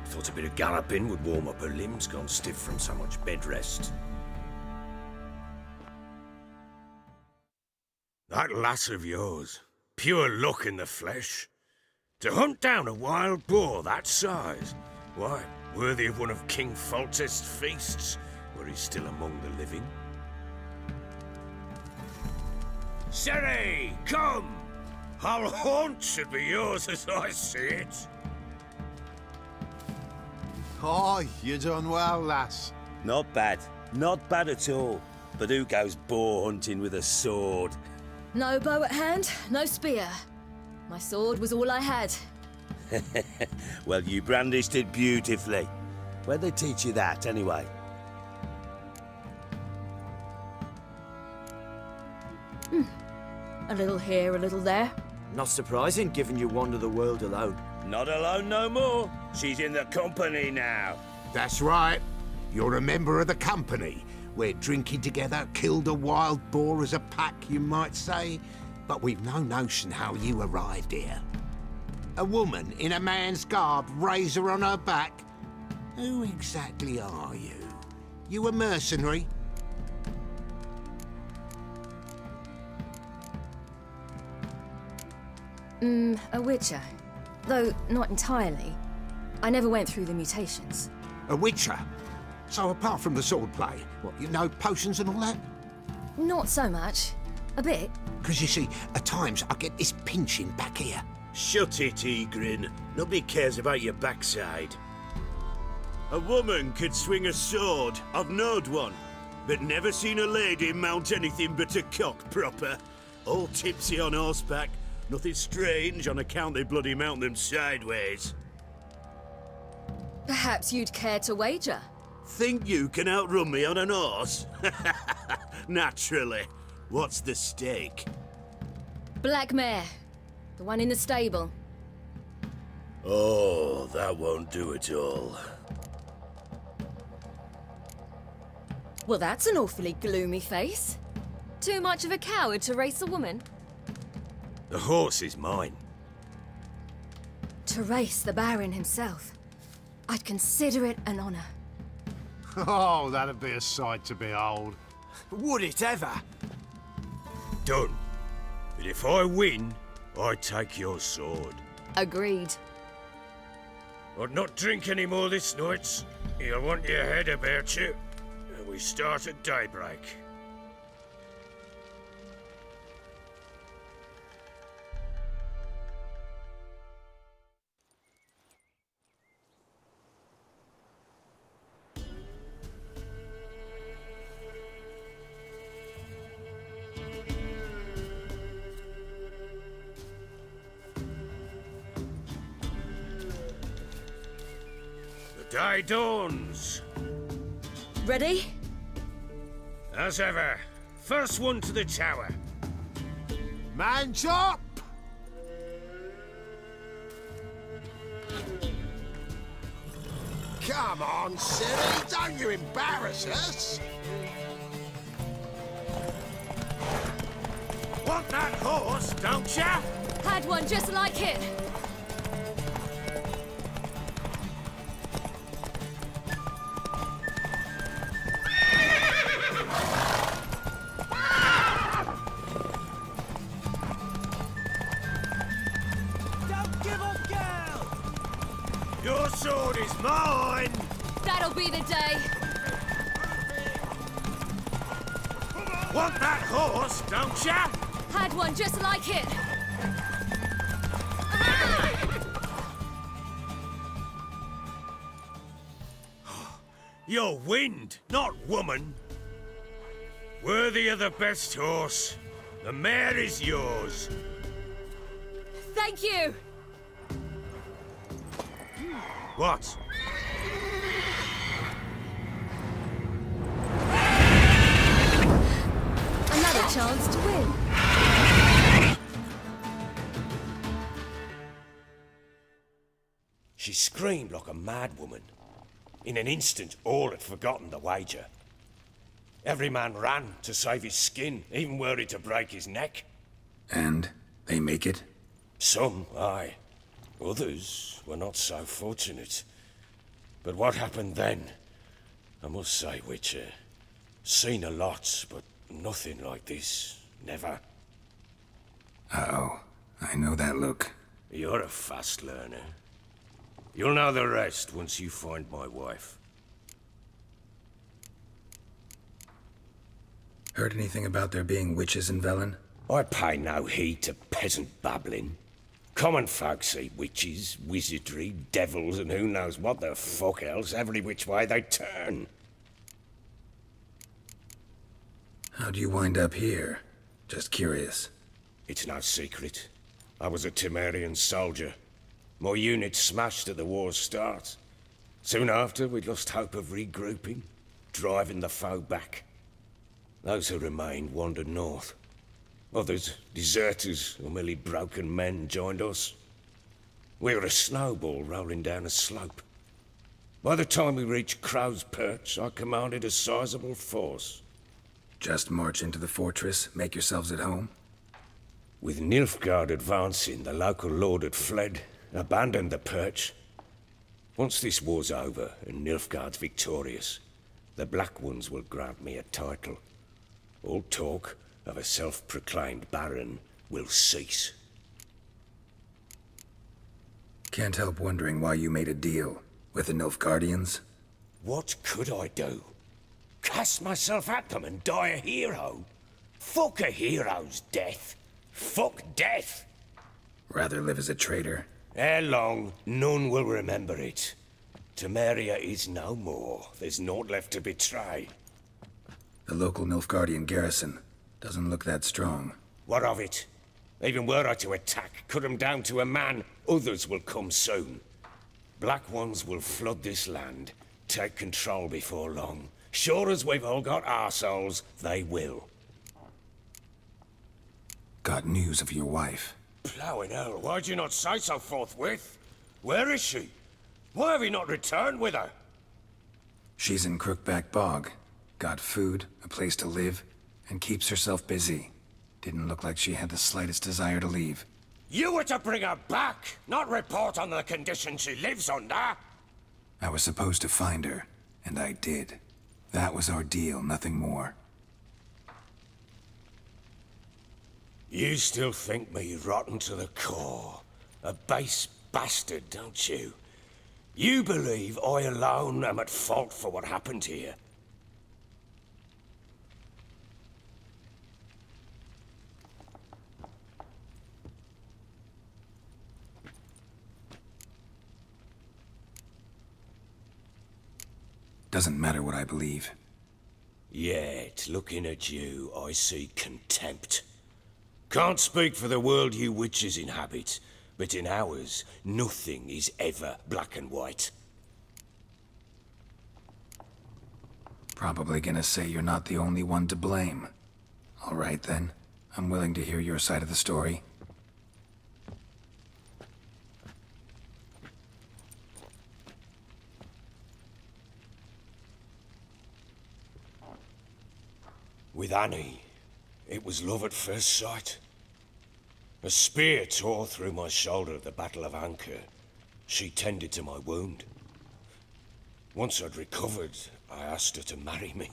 Thought a bit of galloping would warm up her limbs, gone stiff from so much bed rest. That lass of yours, pure luck in the flesh. To hunt down a wild boar that size, why, worthy of one of King Foltest's feasts, were he still among the living. Ciri, come! Our haunt should be yours as I see it. Oh, you done well, lass. Not bad. Not bad at all. But who goes boar hunting with a sword? No bow at hand, no spear. My sword was all I had. Well, you brandished it beautifully. Where'd they teach you that, anyway? A little here, a little there. Not surprising, given you wander the world alone. Not alone no more. She's in the company now. That's right. You're a member of the company. We're drinking together, killed a wild boar as a pack, you might say. But we've no notion how you arrived here. A woman in a man's garb, razor on her back. Who exactly are you? You a mercenary? A witcher. Though not entirely. I never went through the mutations. A witcher? So apart from the swordplay, what, you know potions and all that? Not so much. A bit. Because you see, at times I get this pinching back here. Shut it, Egrin. Nobody cares about your backside. A woman could swing a sword. I've knowed one. But never seen a lady mount anything but a cock proper. All tipsy on horseback. Nothing strange on account they bloody mount them sideways. Perhaps you'd care to wager? Think you can outrun me on an horse? Naturally. What's the stake? Black mare. The one in the stable. Oh, that won't do it all. Well, that's an awfully gloomy face. Too much of a coward to race a woman? The horse is mine. To race the Baron himself. I'd consider it an honor. Oh, that'd be a sight to behold. Would it ever? Done. But if I win, I take your sword. Agreed. I'd not drink any more this night. You'll want your head about you. And we start at daybreak. Day dawns. Ready? As ever. First one to the tower. Man chop! Come on, Ciri, don't you embarrass us! Want that horse, don't ya? Had one just like it. Your sword is mine! That'll be the day. Want that horse, don't ya? Had one just like it. You're wind, not woman. Worthy of the best horse. The mare is yours. Thank you. What? chance to win. She screamed like a mad woman. In an instant, all had forgotten the wager. Every man ran to save his skin, even were it to break his neck. And they make it? Some, aye. Others were not so fortunate. But what happened then? I must say, Witcher, seen a lot, but nothing like this. Never. Uh-oh. I know that look. You're a fast learner. You'll know the rest once you find my wife. Heard anything about there being witches in Velen? I pay no heed to peasant babbling. Common folk see witches, wizardry, devils, and who knows what the fuck else every which way they turn. How'd you wind up here? Just curious. It's no secret. I was a Temerian soldier. My unit smashed at the war's start. Soon after, we lost hope of regrouping, driving the foe back. Those who remained wandered north. Others, deserters or merely broken men, joined us. We were a snowball rolling down a slope. By the time we reached Crow's Perch, I commanded a sizable force. Just march into the fortress, make yourselves at home? With Nilfgaard advancing, the local lord had fled, abandoned the Perch. Once this war's over and Nilfgaard's victorious, the Black Ones will grant me a title. All talk of a self-proclaimed baron will cease. Can't help wondering why you made a deal with the Nilfgaardians. What could I do? Cast myself at them and die a hero? Fuck a hero's death. Fuck death. Rather live as a traitor. Ere long, none will remember it. Temeria is no more. There's naught left to betray. The local Nilfgaardian garrison doesn't look that strong. What of it? Even were I to attack, cut them down to a man, others will come soon. Black Ones will flood this land, take control before long. Sure as we've all got arseholes, they will. Got news of your wife. Plowing hell, why'd you not say so forthwith? Where is she? Why have you not returned with her? She's in Crookback Bog. Got food, a place to live, and keeps herself busy. Didn't look like she had the slightest desire to leave. You were to bring her back, not report on the condition she lives under. I was supposed to find her, and I did. That was our deal, nothing more. You still think me rotten to the core. A base bastard, don't you? You believe I alone am at fault for what happened here. Doesn't matter what I believe. Yet, looking at you, I see contempt. Can't speak for the world you witches inhabit, but in ours, nothing is ever black and white. Probably gonna say you're not the only one to blame. All right then, I'm willing to hear your side of the story. With Annie, it was love at first sight. A spear tore through my shoulder at the Battle of Anchor. She tended to my wound. Once I'd recovered, I asked her to marry me.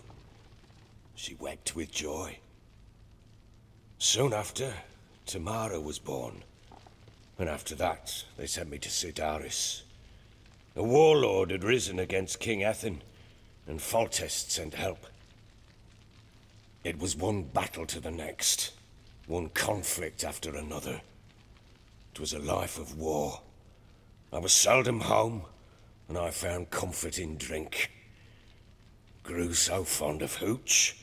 She wept with joy. Soon after, Tamara was born. And after that, they sent me to Sidaris. A warlord had risen against King Ethan, and Foltest sent help. It was one battle to the next, one conflict after another. It was a life of war. I was seldom home, and I found comfort in drink. Grew so fond of hooch,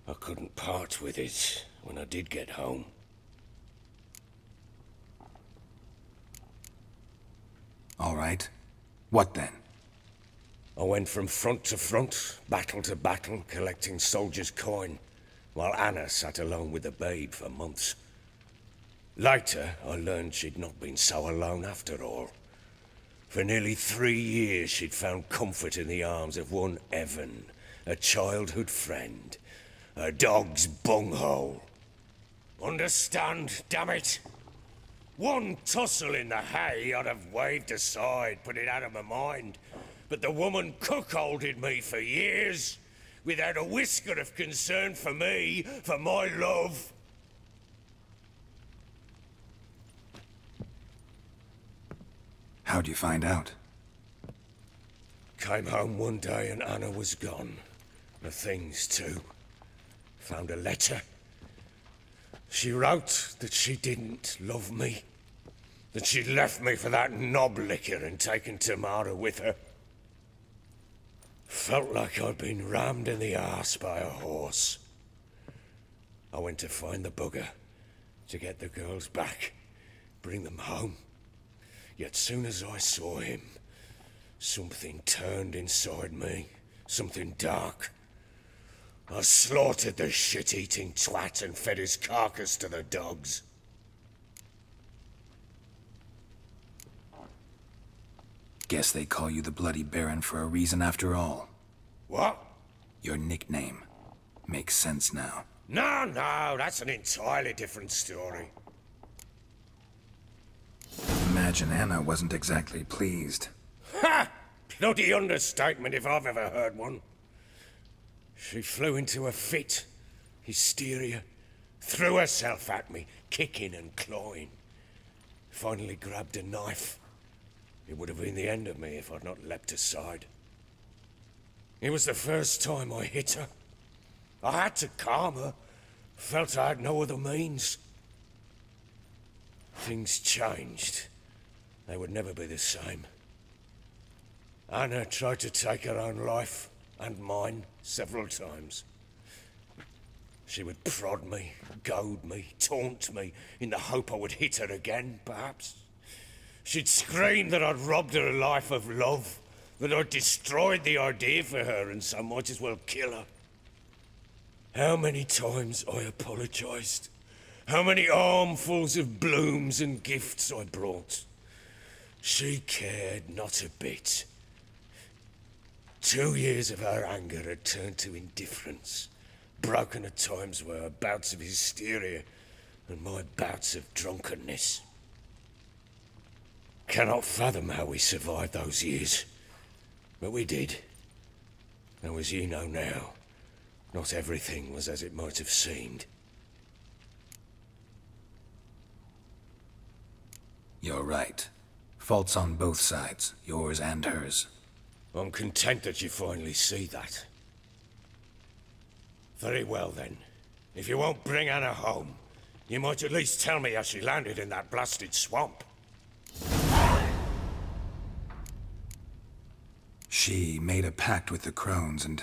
I couldn't part with it when I did get home. All right. What then? I went from front to front, battle to battle, collecting soldiers' coin. while Anna sat alone with the babe for months. Later, I learned she'd not been so alone after all. For nearly 3 years, she'd found comfort in the arms of one Evan, a childhood friend, a dog's bunghole. Understand, damn it? One tussle in the hay I'd have waved aside, put it out of my mind. But the woman cuckolded me for years, without a whisker of concern for me, for my love. How'd you find out? Came home one day and Anna was gone. The things too. Found a letter. She wrote that she didn't love me. That she'd left me for that knob licker and taken Tamara with her. Felt like I'd been rammed in the arse by a horse. I went to find the bugger, to get the girls back, bring them home. Yet soon as I saw him, something turned inside me, something dark. I slaughtered the shit-eating twat and fed his carcass to the dogs. Guess they call you the Bloody Baron for a reason after all. What? Your nickname. Makes sense now. No, that's an entirely different story. Imagine Anna wasn't exactly pleased. Ha! Bloody understatement if I've ever heard one. She flew into a fit, hysteria, threw herself at me, kicking and clawing. Finally grabbed a knife. It would have been the end of me if I'd not leapt aside. It was the first time I hit her. I had to calm her. Felt I had no other means. Things changed. They would never be the same. Anna tried to take her own life, and mine, several times. She would prod me, goad me, taunt me, in the hope I would hit her again, perhaps. She'd scream that I'd robbed her life of love, that I'd destroyed the idea for her and so might as well kill her. How many times I apologized. How many armfuls of blooms and gifts I brought. She cared not a bit. 2 years of her anger had turned to indifference, broken at times were her bouts of hysteria and my bouts of drunkenness. Cannot fathom how we survived those years, but we did. Though as you know now, not everything was as it might have seemed. You're right. Faults on both sides, yours and hers. I'm content that you finally see that. Very well then. If you won't bring Anna home, you might at least tell me how she landed in that blasted swamp. She made a pact with the crones and...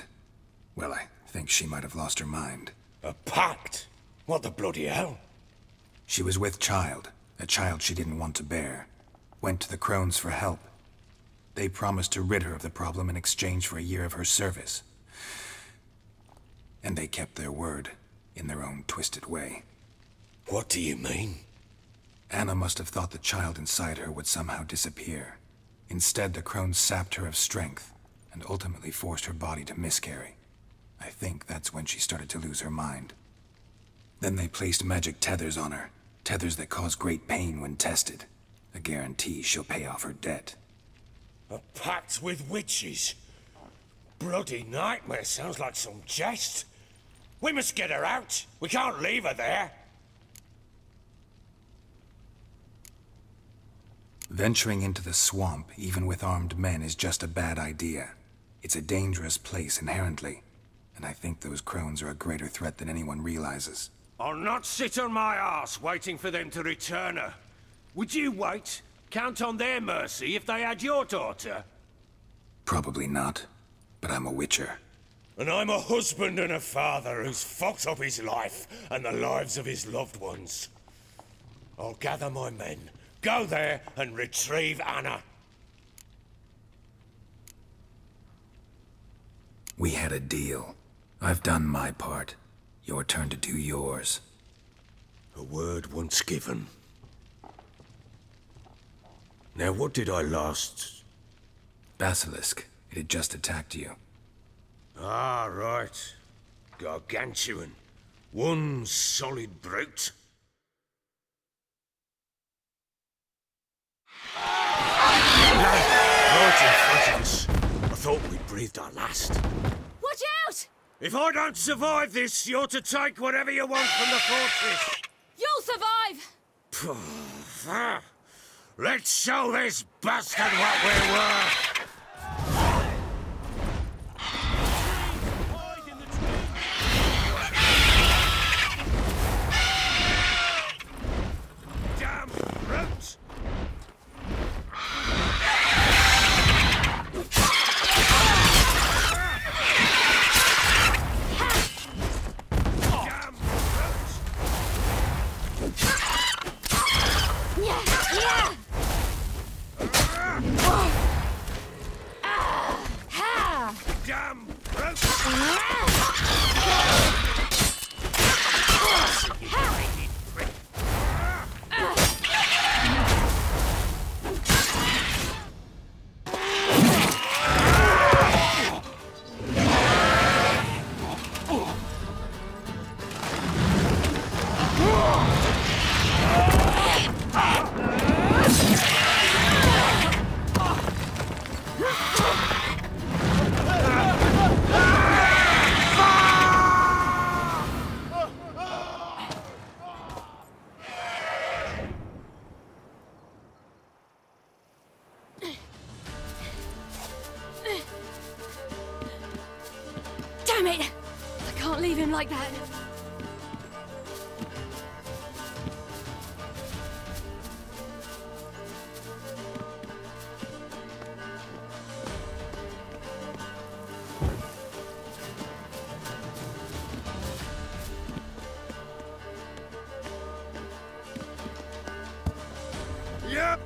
well, I think she might have lost her mind. A pact? What the bloody hell? She was with child, a child she didn't want to bear. Went to the crones for help. They promised to rid her of the problem in exchange for a year of her service. And they kept their word, in their own twisted way. What do you mean? Anna must have thought the child inside her would somehow disappear. Instead, the crones sapped her of strength, and ultimately forced her body to miscarry. I think that's when she started to lose her mind. Then they placed magic tethers on her, tethers that cause great pain when tested. A guarantee she'll pay off her debt. A pact with witches? Bloody nightmare, sounds like some jest. We must get her out. We can't leave her there. Venturing into the swamp, even with armed men, is just a bad idea. It's a dangerous place inherently, and I think those crones are a greater threat than anyone realizes. I'll not sit on my arse waiting for them to return her. Would you wait? Count on their mercy if they had your daughter? Probably not, but I'm a witcher. And I'm a husband and a father who's fucked up his life and the lives of his loved ones. I'll gather my men, go there and retrieve Anna. We had a deal. I've done my part. Your turn to do yours. A word once given. Now, what did I last... Basilisk. It had just attacked you. Ah, right. Gargantuan. One solid brute. Right in front of us. I thought we'd breathed our last. Watch out! If I don't survive this, you're to take whatever you want from the fortress. You'll survive! Let's show this bastard what we're worth! Damn brute! Damn Damn it! I can't leave him like that. Yep.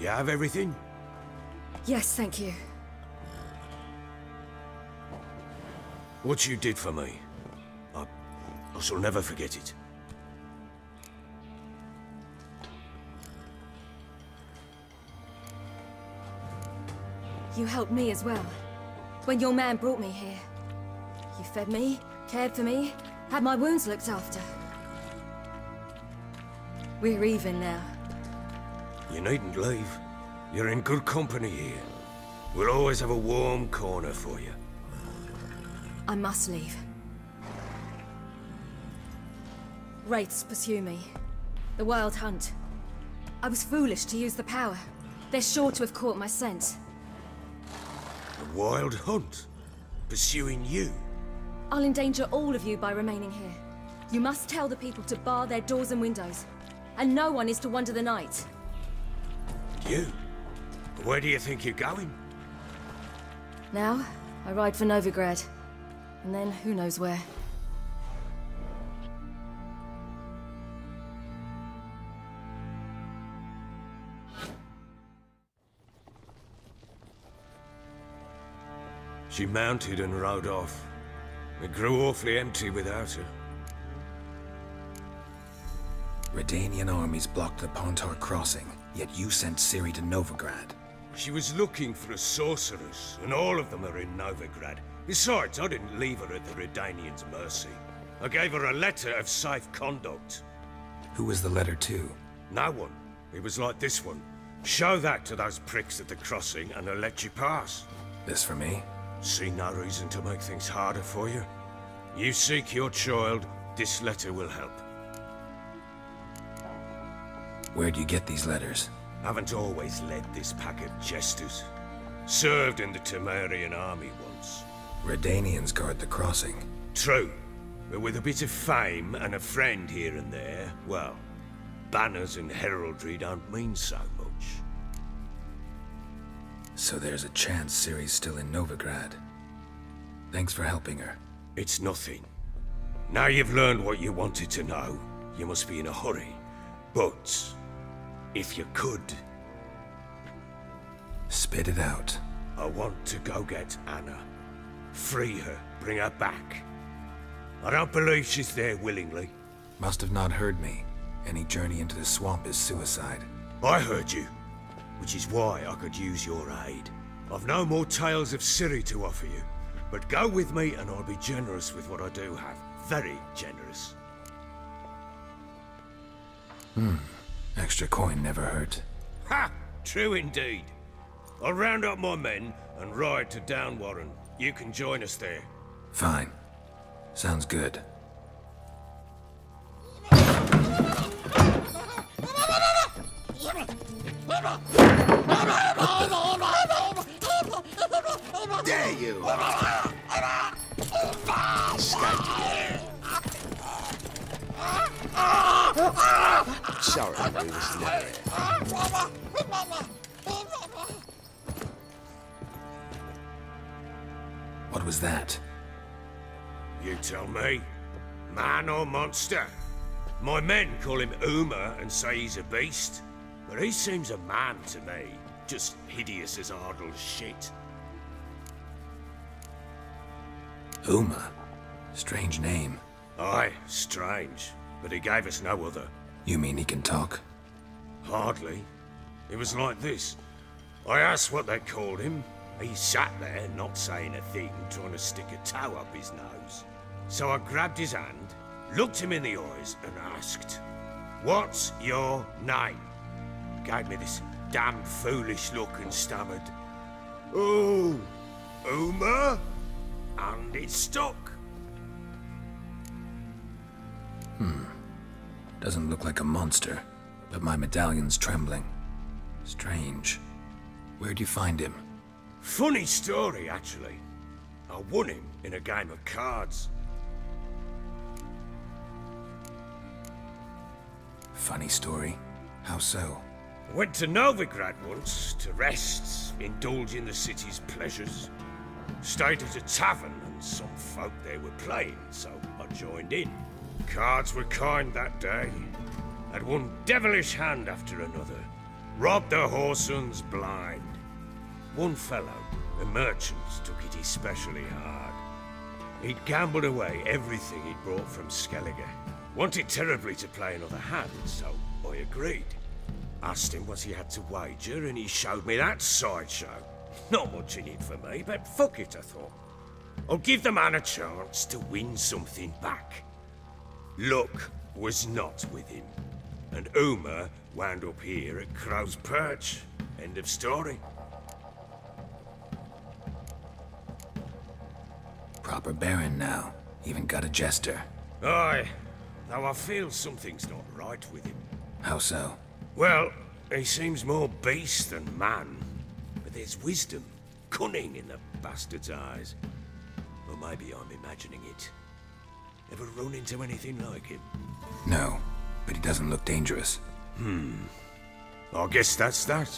You have everything? Yes, thank you. What you did for me, I shall never forget it. You helped me as well. When your man brought me here. You fed me, cared for me, had my wounds looked after. We're even now. You needn't leave. You're in good company here. We'll always have a warm corner for you. I must leave. Wraiths pursue me. The Wild Hunt. I was foolish to use the power. They're sure to have caught my scent. The Wild Hunt? Pursuing you? I'll endanger all of you by remaining here. You must tell the people to bar their doors and windows. And no one is to wander the night. You? Where do you think you're going? Now, I ride for Novigrad. And then, who knows where. She mounted and rode off. It grew awfully empty without her. Redanian armies blocked the Pontar crossing, yet you sent Ciri to Novigrad. She was looking for a sorceress, and all of them are in Novigrad. Besides, I didn't leave her at the Redanians' mercy. I gave her a letter of safe conduct. Who was the letter to? No one. It was like this one. Show that to those pricks at the crossing, and they'll let you pass. This for me? See no reason to make things harder for you. You seek your child, this letter will help. Where do you get these letters? Haven't always led this pack of jesters. Served in the Temerian army once. Redanians guard the crossing. True, but with a bit of fame and a friend here and there, well, banners and heraldry don't mean so much. So there's a chance Ciri's still in Novigrad. Thanks for helping her. It's nothing. Now you've learned what you wanted to know, you must be in a hurry. But if you could... Spit it out. I want to go get Anna. Free her, bring her back. I don't believe she's there willingly. Must have not heard me. Any journey into the swamp is suicide. I heard you, which is why I could use your aid. I've no more tales of Ciri to offer you, but go with me and I'll be generous with what I do have. Very generous. Extra coin never hurt. Ha! True indeed. I'll round up my men and ride to Downwarren. You can join us there. Fine. Sounds good. Dare you! Sorry, we was never here. What was that? You tell me. Man or monster? My men call him Uma and say he's a beast. But he seems a man to me. Just hideous as Ardle's shit. Uma? Strange name. Aye, strange. But he gave us no other. You mean he can talk? Hardly. It was like this. I asked what they called him. He sat there, not saying a thing, trying to stick a toe up his nose. So I grabbed his hand, looked him in the eyes, and asked, "What's your name?" Gave me this damn foolish look and stammered, "Oh, Uma?" And it stuck. Doesn't look like a monster, but my medallion's trembling. Strange. Where'd you find him? Funny story, actually. I won him in a game of cards. Funny story? How so? I went to Novigrad once to rest, indulge in the city's pleasures. Stayed at a tavern and some folk there were playing, so I joined in. Cards were kind that day. Had one devilish hand after another. Robbed the whoresun's blind. One fellow, a merchant, took it especially hard. He'd gambled away everything he'd brought from Skellige. Wanted terribly to play another hand, so I agreed. Asked him what he had to wager, and he showed me that sideshow. Not much in it for me, but fuck it, I thought. I'll give the man a chance to win something back. Luck was not with him, and Uma wound up here at Crow's Perch. End of story. Proper baron now. Even got a jester. Aye, though I feel something's not right with him. How so? Well, he seems more beast than man. But there's wisdom, cunning in the bastard's eyes. Or maybe I'm imagining it. Ever run into anything like him? No, but he doesn't look dangerous. I guess that's that.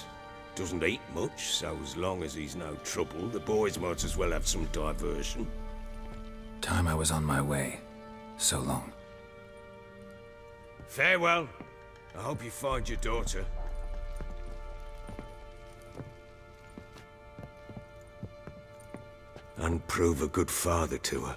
Doesn't eat much, so as long as he's no trouble, the boys might as well have some diversion. Time I was on my way. So long. Farewell. I hope you find your daughter. And prove a good father to her.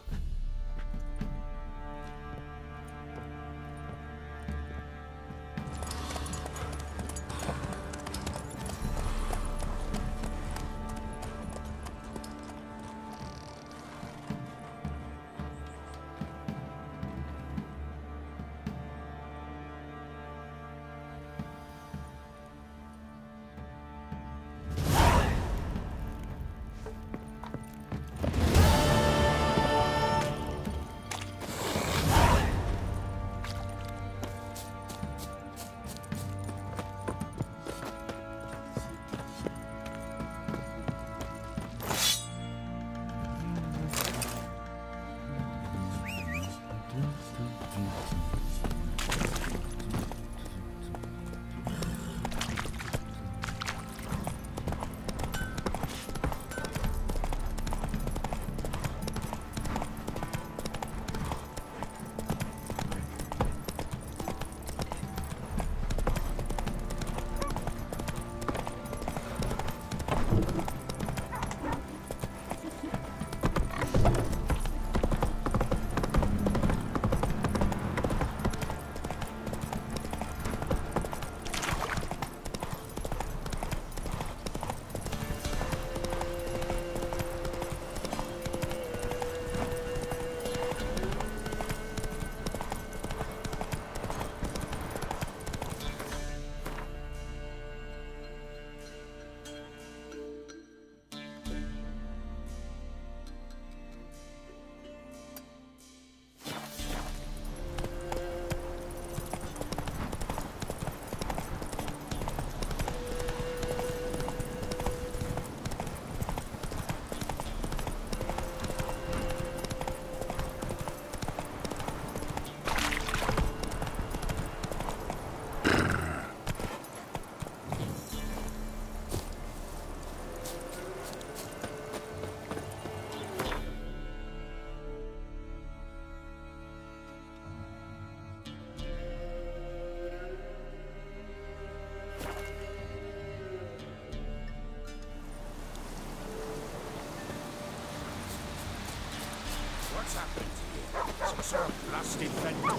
What's happened to you? Some sort of blasted fender?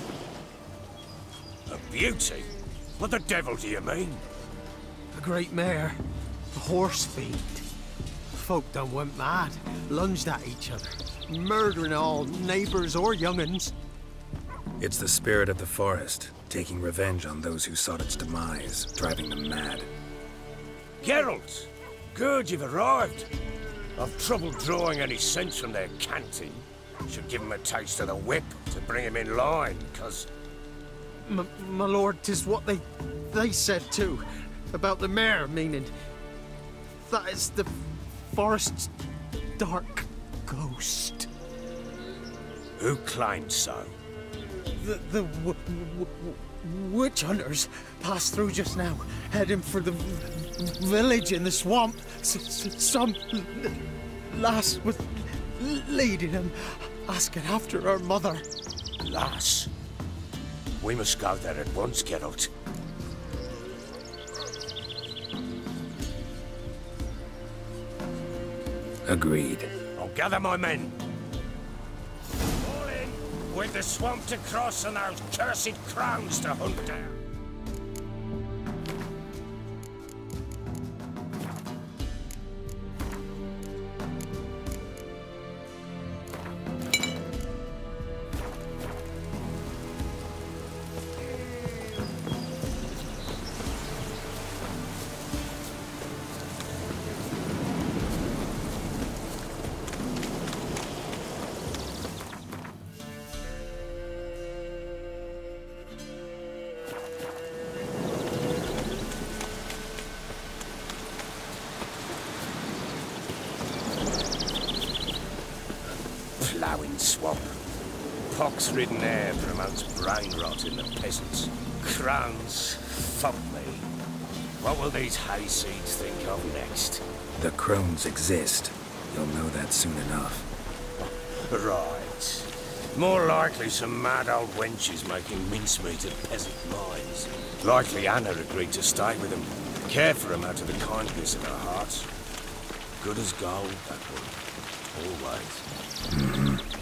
A beauty? What the devil do you mean? A great mare. A horse fiend. Folk done went mad, lunged at each other, murdering all neighbours or young'uns. It's the spirit of the forest, taking revenge on those who sought its demise, driving them mad. Geralt! Good, you've arrived. I've trouble drawing any sense from their canting. Should give him a taste of the whip to bring him in line, 'cause... My lord, 'tis what they said too, about the mare, meaning that is the forest's dark ghost. Who claimed so? The witch hunters passed through just now, heading for the village in the swamp. Some lass was leading them, asking after her mother. Lass? We must go there at once, Geralt. Agreed. I'll gather my men. All in, with the swamp to cross and those cursed crowns to hunt down. Ploughing swamp. Pox-ridden air promotes brain rot in the peasants. Crowns, fuck me. What will these hayseeds think of next? The crones exist. You'll know that soon enough. Right. More likely some mad old wenches making mincemeat of peasant minds. Likely Anna agreed to stay with them, care for them out of the kindness of her heart. Good as gold, that woman. Always.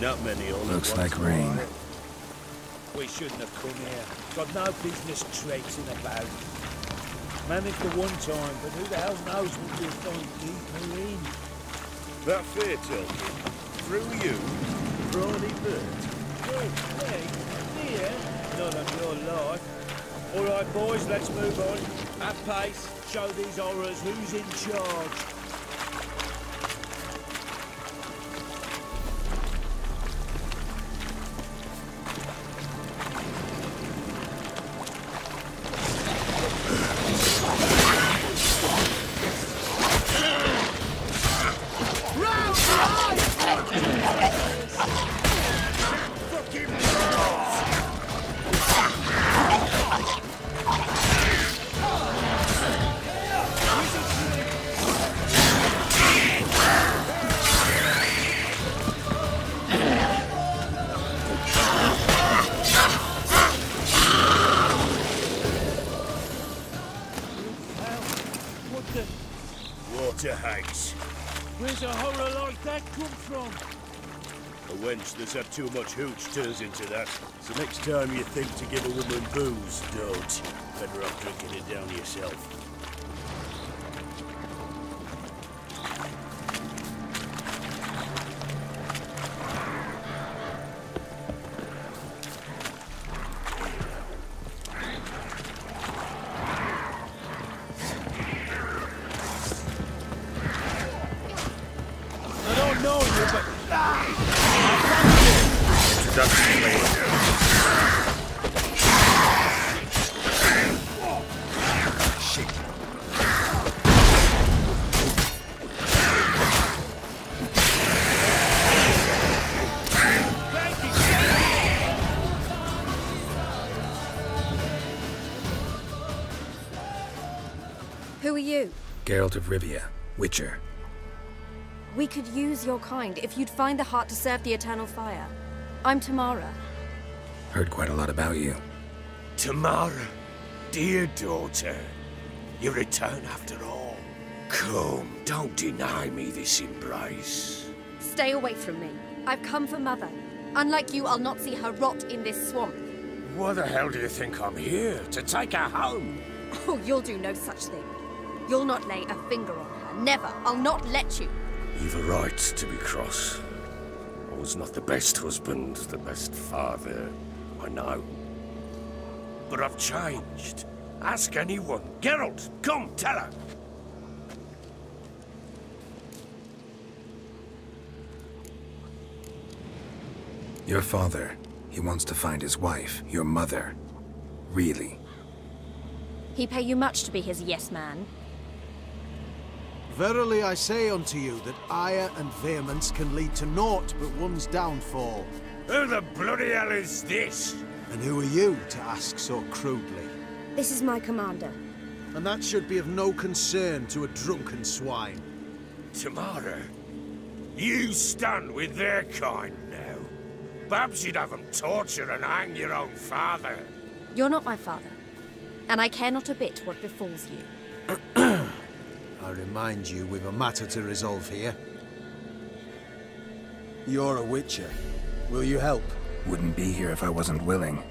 Not many on Looks like rain. We shouldn't have come here. Got no business traipsing about. Managed the one time, but who the hell knows what you'll find deep marine. That fair talking. Through you, brawny bird. Oh, me? Here? None of your life. All right, boys, let's move on. At pace, show these horrors who's in charge. Where's a horror like that come from? A wench that's had too much hooch turns into that. So next time you think to give a woman booze, don't. Better off drinking it down yourself. Who are you? Geralt of Rivia, Witcher. We could use your kind if you'd find the heart to serve the Eternal Fire. I'm Tamara. Heard quite a lot about you. Tamara, dear daughter, you return after all. Come, don't deny me this embrace. Stay away from me. I've come for Mother. Unlike you, I'll not see her rot in this swamp. Why the hell do you think I'm here? To take her home? Oh, you'll do no such thing. You'll not lay a finger on her. Never. I'll not let you. You've a right to be cross. I was not the best husband, the best father, I know. But I've changed. Ask anyone. Geralt, come, tell her. Your father, he wants to find his wife, your mother. Really? He pay you much to be his yes man? Verily I say unto you that ire and vehemence can lead to naught but one's downfall. Who the bloody hell is this? And who are you to ask so crudely? This is my commander. And that should be of no concern to a drunken swine. Tamara, you stand with their kind now. Babs, you'd have them torture and hang your own father. You're not my father, and I care not a bit what befalls you. I remind you we've a matter to resolve here. You're a witcher. Will you help? Wouldn't be here if I wasn't willing.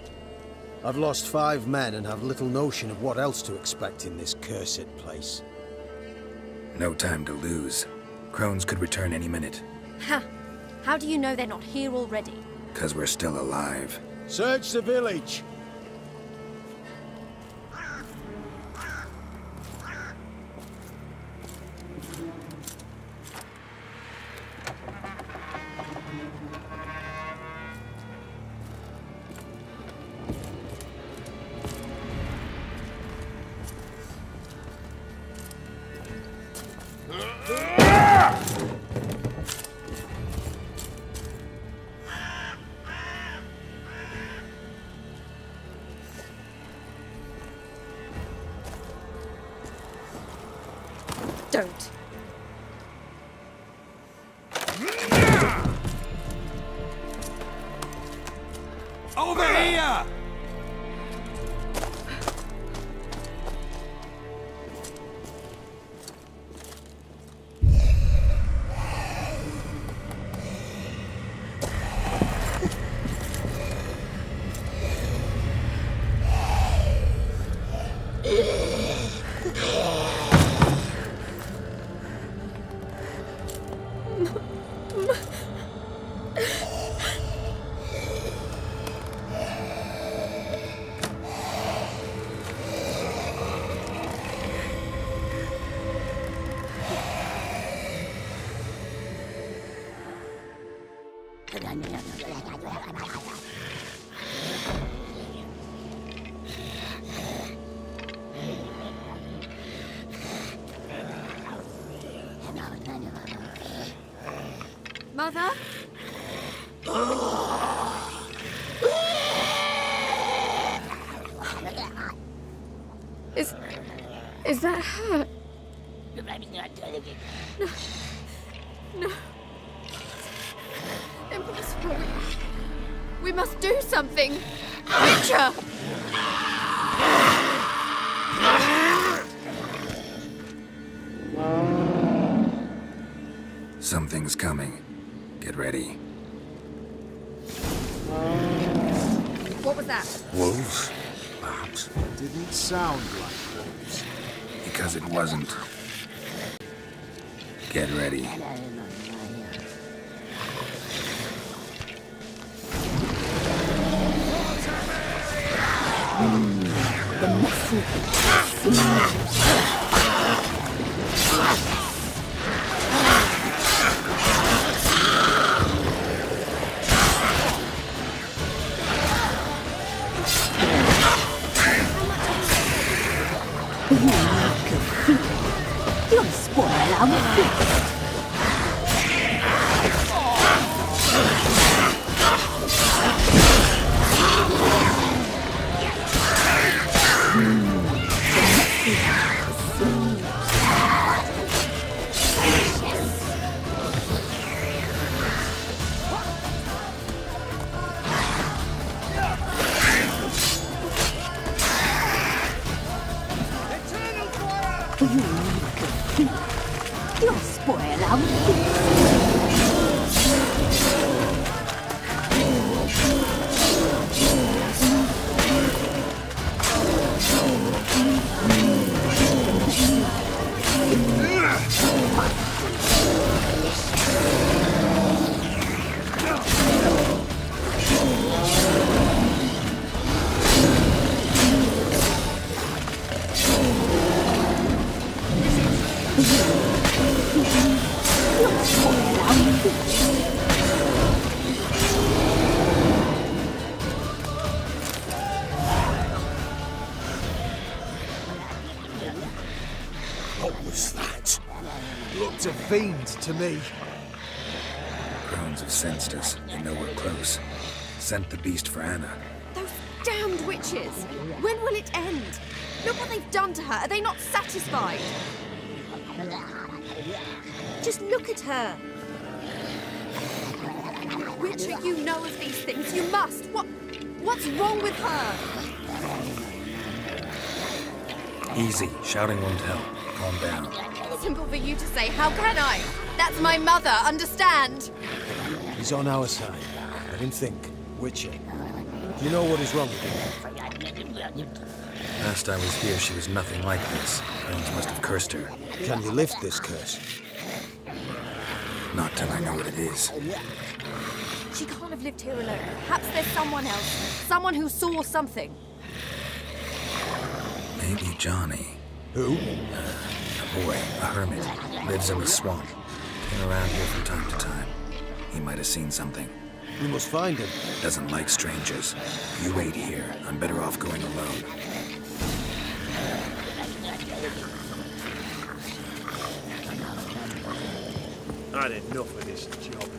I've lost 5 men and have little notion of what else to expect in this cursed place. No time to lose. Crones could return any minute. Ha! How do you know they're not here already? 'Cause we're still alive. Search the village! Don't. Over here! Mother? Is that her? No. No. Impossible. We must do something. Witcher! Something's coming. Get ready. What was that? Wolves? Perhaps. Didn't sound like wolves. Because it wasn't. Get ready. Lo spoilerà un po'. Lo spoilerà un po'. What was that? Looked a fiend to me. Crones have sensed us. They know we're close. Sent the beast for Anna. Those damned witches! When will it end? Look what they've done to her. Are they not satisfied? Just look at her. Witcher, you know of these things. You must. What's wrong with her? Easy. Shouting won't help. Calm down. Simple for you to say. How can I? That's my mother. Understand? He's on our side. Let him think. Witcher. Do you know what is wrong with him? Last I was here, she was nothing like this. Crones must have cursed her. Can you lift this curse? Not till I know what it is. She can't have lived here alone. Perhaps there's someone else. Someone who saw something. Maybe Johnny. Who? A boy, a hermit. Lives in the swamp. Been around here from time to time. He might have seen something. We must find him. Doesn't like strangers. You wait here. I'm better off going alone. I had enough of this job.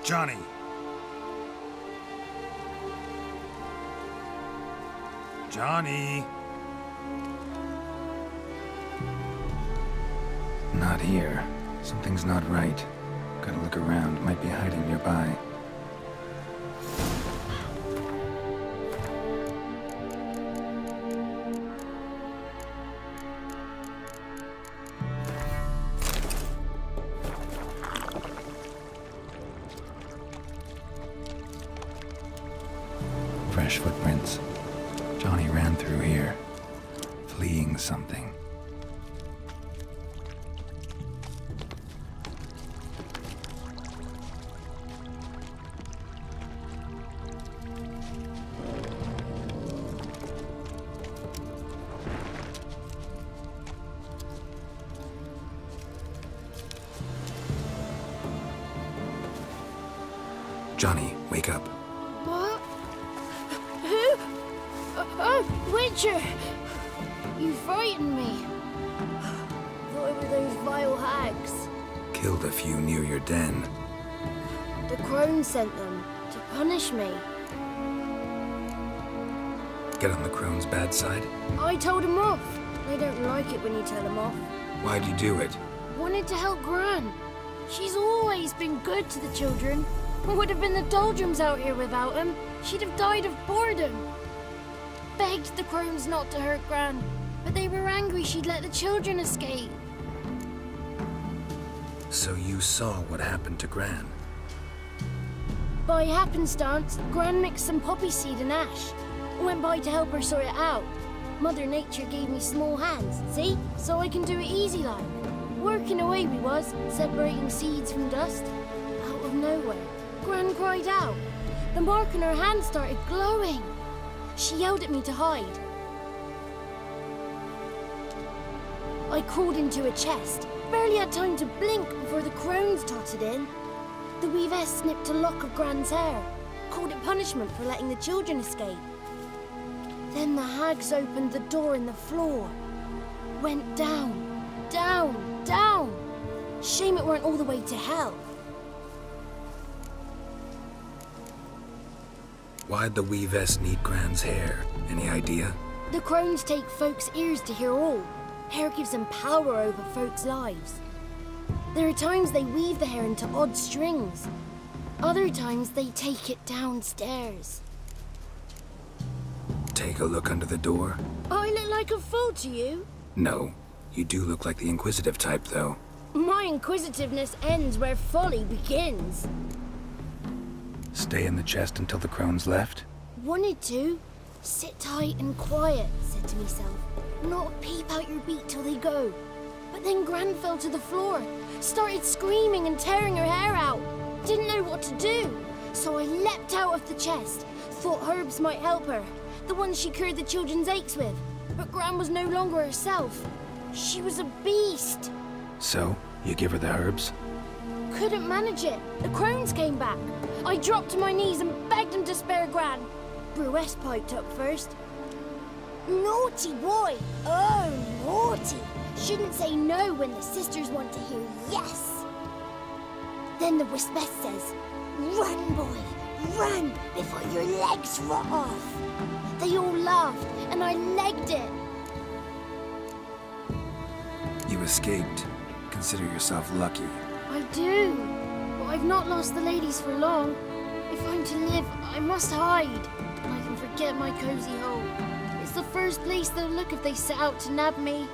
Johnny! Johnny! Not here. Something's not right. Gotta look around. Might be hiding nearby. Fresh footprints. Johnny ran through here, fleeing something. Johnny, wake up. What? Who? Oh, Witcher! You frightened me. Thought it were those vile hags. Killed a few near your den. The crone sent them to punish me. Get on the crone's bad side? I told them off. They don't like it when you tell them off. Why'd you do it? Wanted to help Gran. She's always been good to the children. It would have been the doldrums out here without him. She'd have died of boredom. Begged the crones not to hurt Gran, but they were angry she'd let the children escape. So you saw what happened to Gran? By happenstance, Gran mixed some poppy seed and ash. I went by to help her sort it out. Mother Nature gave me small hands, see? So I can do it easy like. Working away we was, separating seeds from dust. Out of nowhere, Gran cried out. The mark on her hand started glowing. She yelled at me to hide. I crawled into a chest. Barely had time to blink before the crones trotted in. The weavess snipped a lock of Gran's hair, called it punishment for letting the children escape. Then the hags opened the door in the floor. Went down, down, down. Shame it weren't all the way to hell. Why'd the weavess need Gran's hair? Any idea? The crones take folks' ears to hear all. Hair gives them power over folks' lives. There are times they weave the hair into odd strings. Other times they take it downstairs. Take a look under the door? I look like a fool to you? No. You do look like the inquisitive type, though. My inquisitiveness ends where folly begins. Stay in the chest until the crones left? Wanted to. Sit tight and quiet, said to myself. Not peep out your beak till they go. But then Gran fell to the floor, started screaming and tearing her hair out. Didn't know what to do. So I leapt out of the chest. Thought herbs might help her, the ones she cured the children's aches with. But Gran was no longer herself. She was a beast. So, you give her the herbs? Couldn't manage it. The crones came back. I dropped to my knees and begged them to spare Gran. Brewess piped up first. Naughty boy! Oh, naughty! Shouldn't say no when the sisters want to hear yes. Then the Wispess says, run, boy, run before your legs rot off. They all laughed and I legged it. You escaped. Consider yourself lucky. I do, but I've not lost the ladies for long. If I'm to live, I must hide, and I can forget my cozy hole. It's the first place they'll look if they set out to nab me.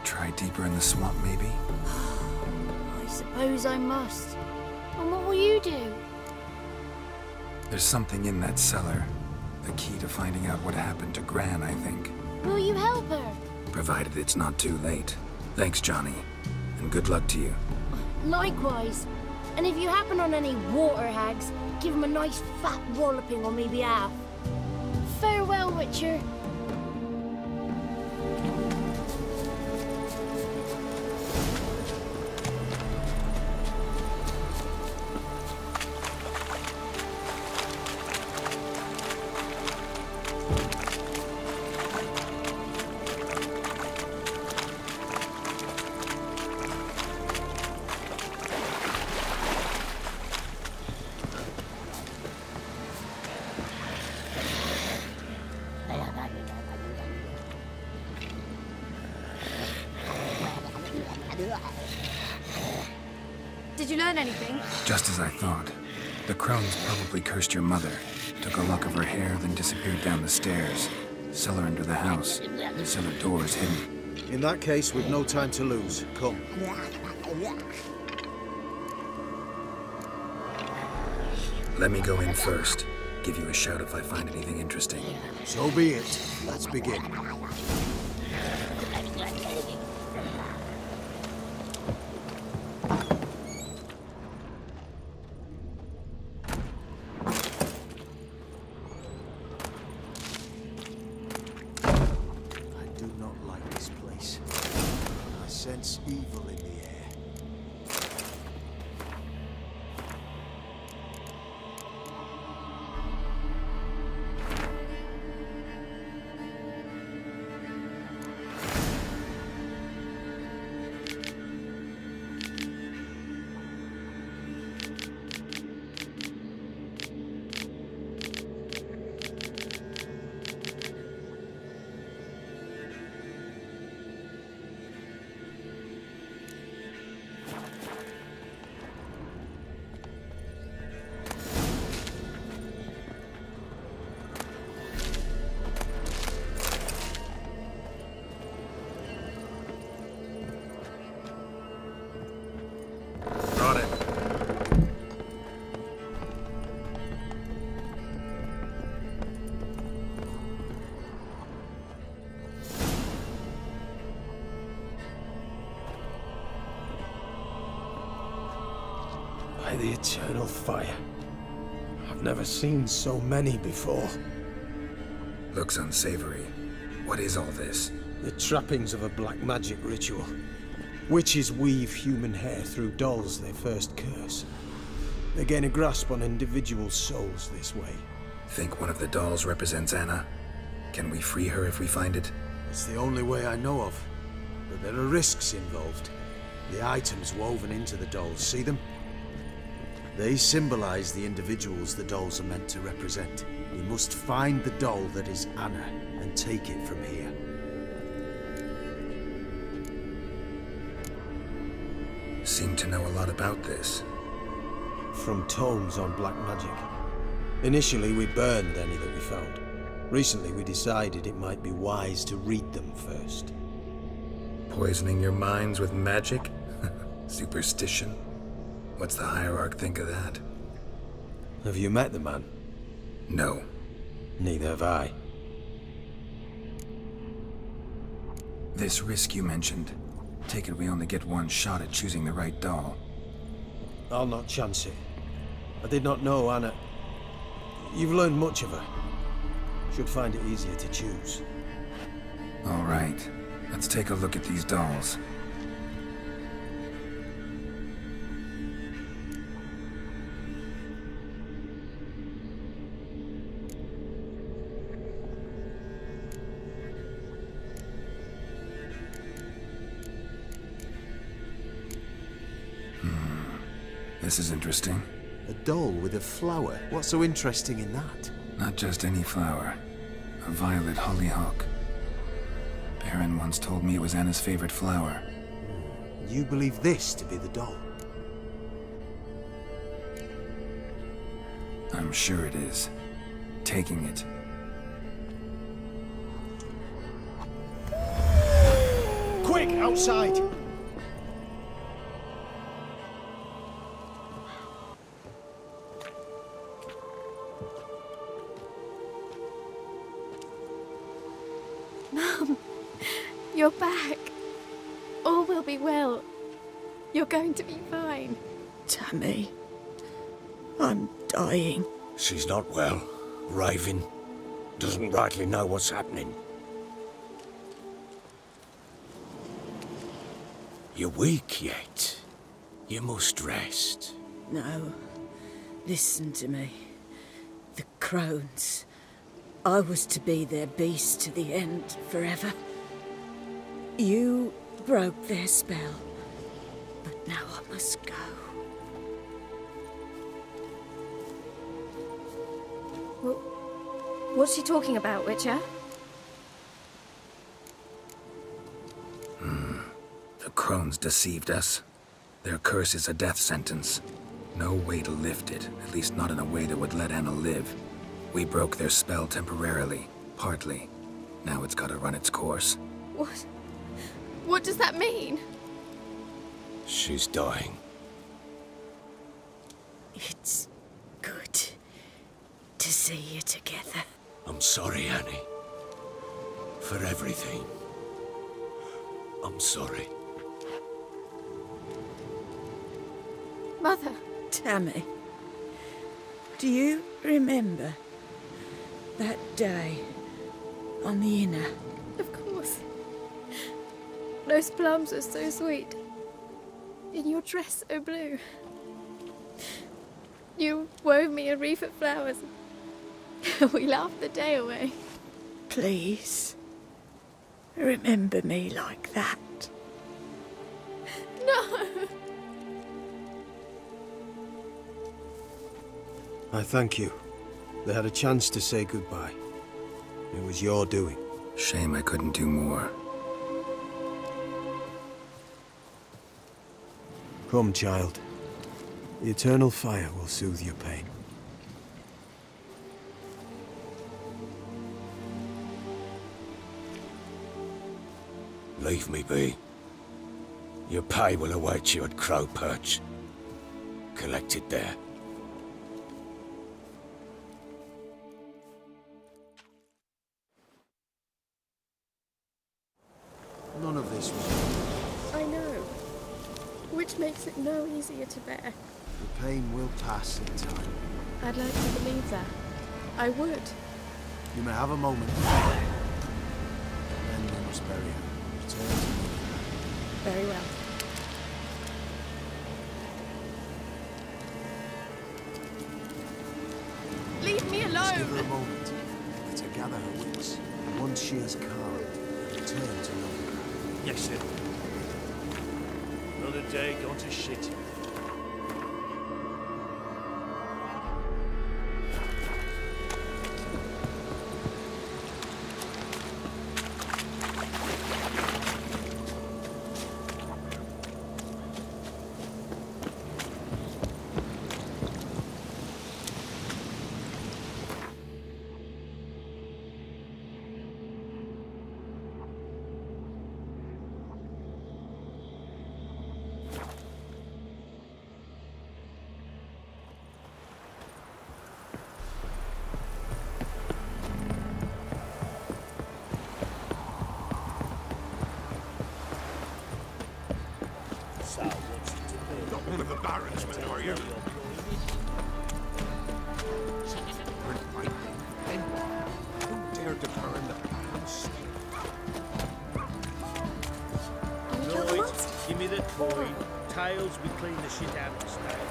Try deeper in the swamp, maybe? I suppose I must. And what will you do? There's something in that cellar. The key to finding out what happened to Gran, I think. Will you help her? Provided it's not too late. Thanks, Johnny. And good luck to you. Likewise. And if you happen on any water hags, give them a nice fat walloping on me behalf. Farewell, Witcher. Did you learn anything? Just as I thought. The crones probably cursed your mother, took a lock of her hair, then disappeared down the stairs. Cellar under the house. Cellar doors hidden. In that case, we've no time to lose. Come. Let me go in first. Give you a shout if I find anything interesting. So be it. Let's begin. Sense evil in the air. By the eternal fire. I've never seen so many before. Looks unsavory. What is all this? The trappings of a black magic ritual. Witches weave human hair through dolls they first curse. They gain a grasp on individual souls this way. Think one of the dolls represents Anna? Can we free her if we find it? It's the only way I know of. But there are risks involved. The items woven into the dolls, see them? They symbolize the individuals the dolls are meant to represent. We must find the doll that is Anna and take it from here. Seem to know a lot about this. From tomes on black magic. Initially, we burned any that we found. Recently, we decided it might be wise to read them first. Poisoning your minds with magic? Superstition? What's the hierarch think of that? Have you met the man? No. Neither have I. This risk you mentioned. Take it we only get one shot at choosing the right doll. I'll not chance it. I did not know Anna. You've learned much of her. Should find it easier to choose. All right. Let's take a look at these dolls. This is interesting. A doll with a flower. What's so interesting in that? Not just any flower. A violet hollyhock. Baron once told me it was Anna's favorite flower. You believe this to be the doll? I'm sure it is. Taking it. Quick, outside! Mum, you're back. All will be well. You're going to be fine. Tammy, I'm dying. She's not well. Raving. Doesn't rightly know what's happening. You're weak yet. You must rest. No, listen to me. The crones. I was to be their beast to the end, forever. You broke their spell, but now I must go. What's she talking about, Witcher? The crones deceived us. Their curse is a death sentence. No way to lift it, at least not in a way that would let Anna live. We broke their spell temporarily, partly. Now it's gotta run its course. What? What does that mean? She's dying. It's good to see you together. I'm sorry, Annie. For everything. I'm sorry. Mother. Tammy, do you remember that day on the Inner? Of course. Those plums are so sweet. In your dress so blue. You wove me a wreath of flowers. We laughed the day away. Please, remember me like that. No! I thank you. They had a chance to say goodbye. It was your doing. Shame I couldn't do more. Come, child. The eternal fire will soothe your pain. Leave me be. Your pay will await you at Crow Perch. Collect it there. None of this was... I know. Which makes it no easier to bear. The pain will pass in time. I'd like to believe that. I would. You may have a moment. Then we must bury her. Return to me. Very well. Leave me alone! Just give her a moment. Let her gather her wits. Once she has calmed, return to London. Yes, sir. Another day gone to shit. Not one of the barons, men, are you? Who dared to burn the house? Right, give me the toy. Tails, we clean the shit out of the stable.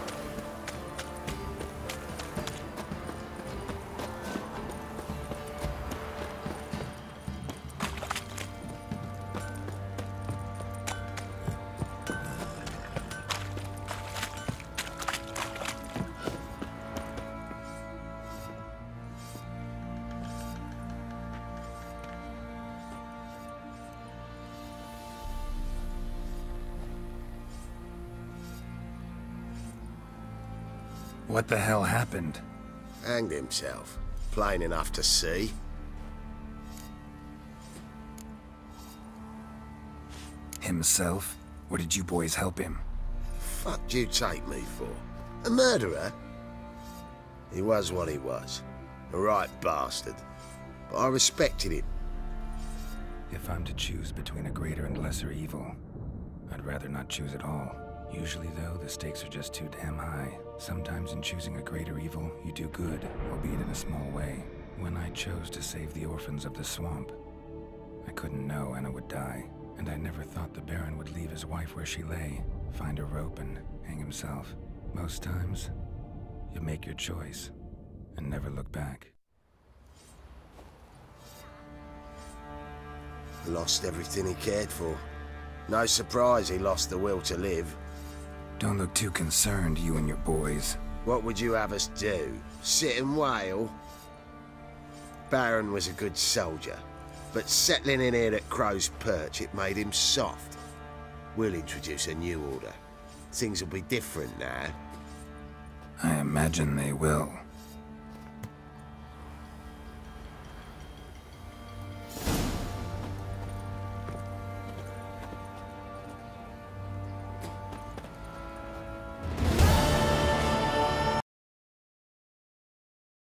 What the hell happened? Hanged himself. Plain enough to see. Himself? Or did you boys help him? Fuck'd you take me for? A murderer? He was what he was. A right bastard. But I respected him. If I'm to choose between a greater and lesser evil, I'd rather not choose at all. Usually, though, the stakes are just too damn high. Sometimes in choosing a greater evil, you do good, albeit in a small way. When I chose to save the orphans of the swamp, I couldn't know Anna would die, and I never thought the Baron would leave his wife where she lay, find a rope and hang himself. Most times, you make your choice and never look back. Lost everything he cared for. No surprise he lost the will to live. Don't look too concerned, you and your boys. What would you have us do? Sit and wail? Baron was a good soldier, but settling in here at Crow's Perch, it made him soft. We'll introduce a new order. Things will be different now. I imagine they will.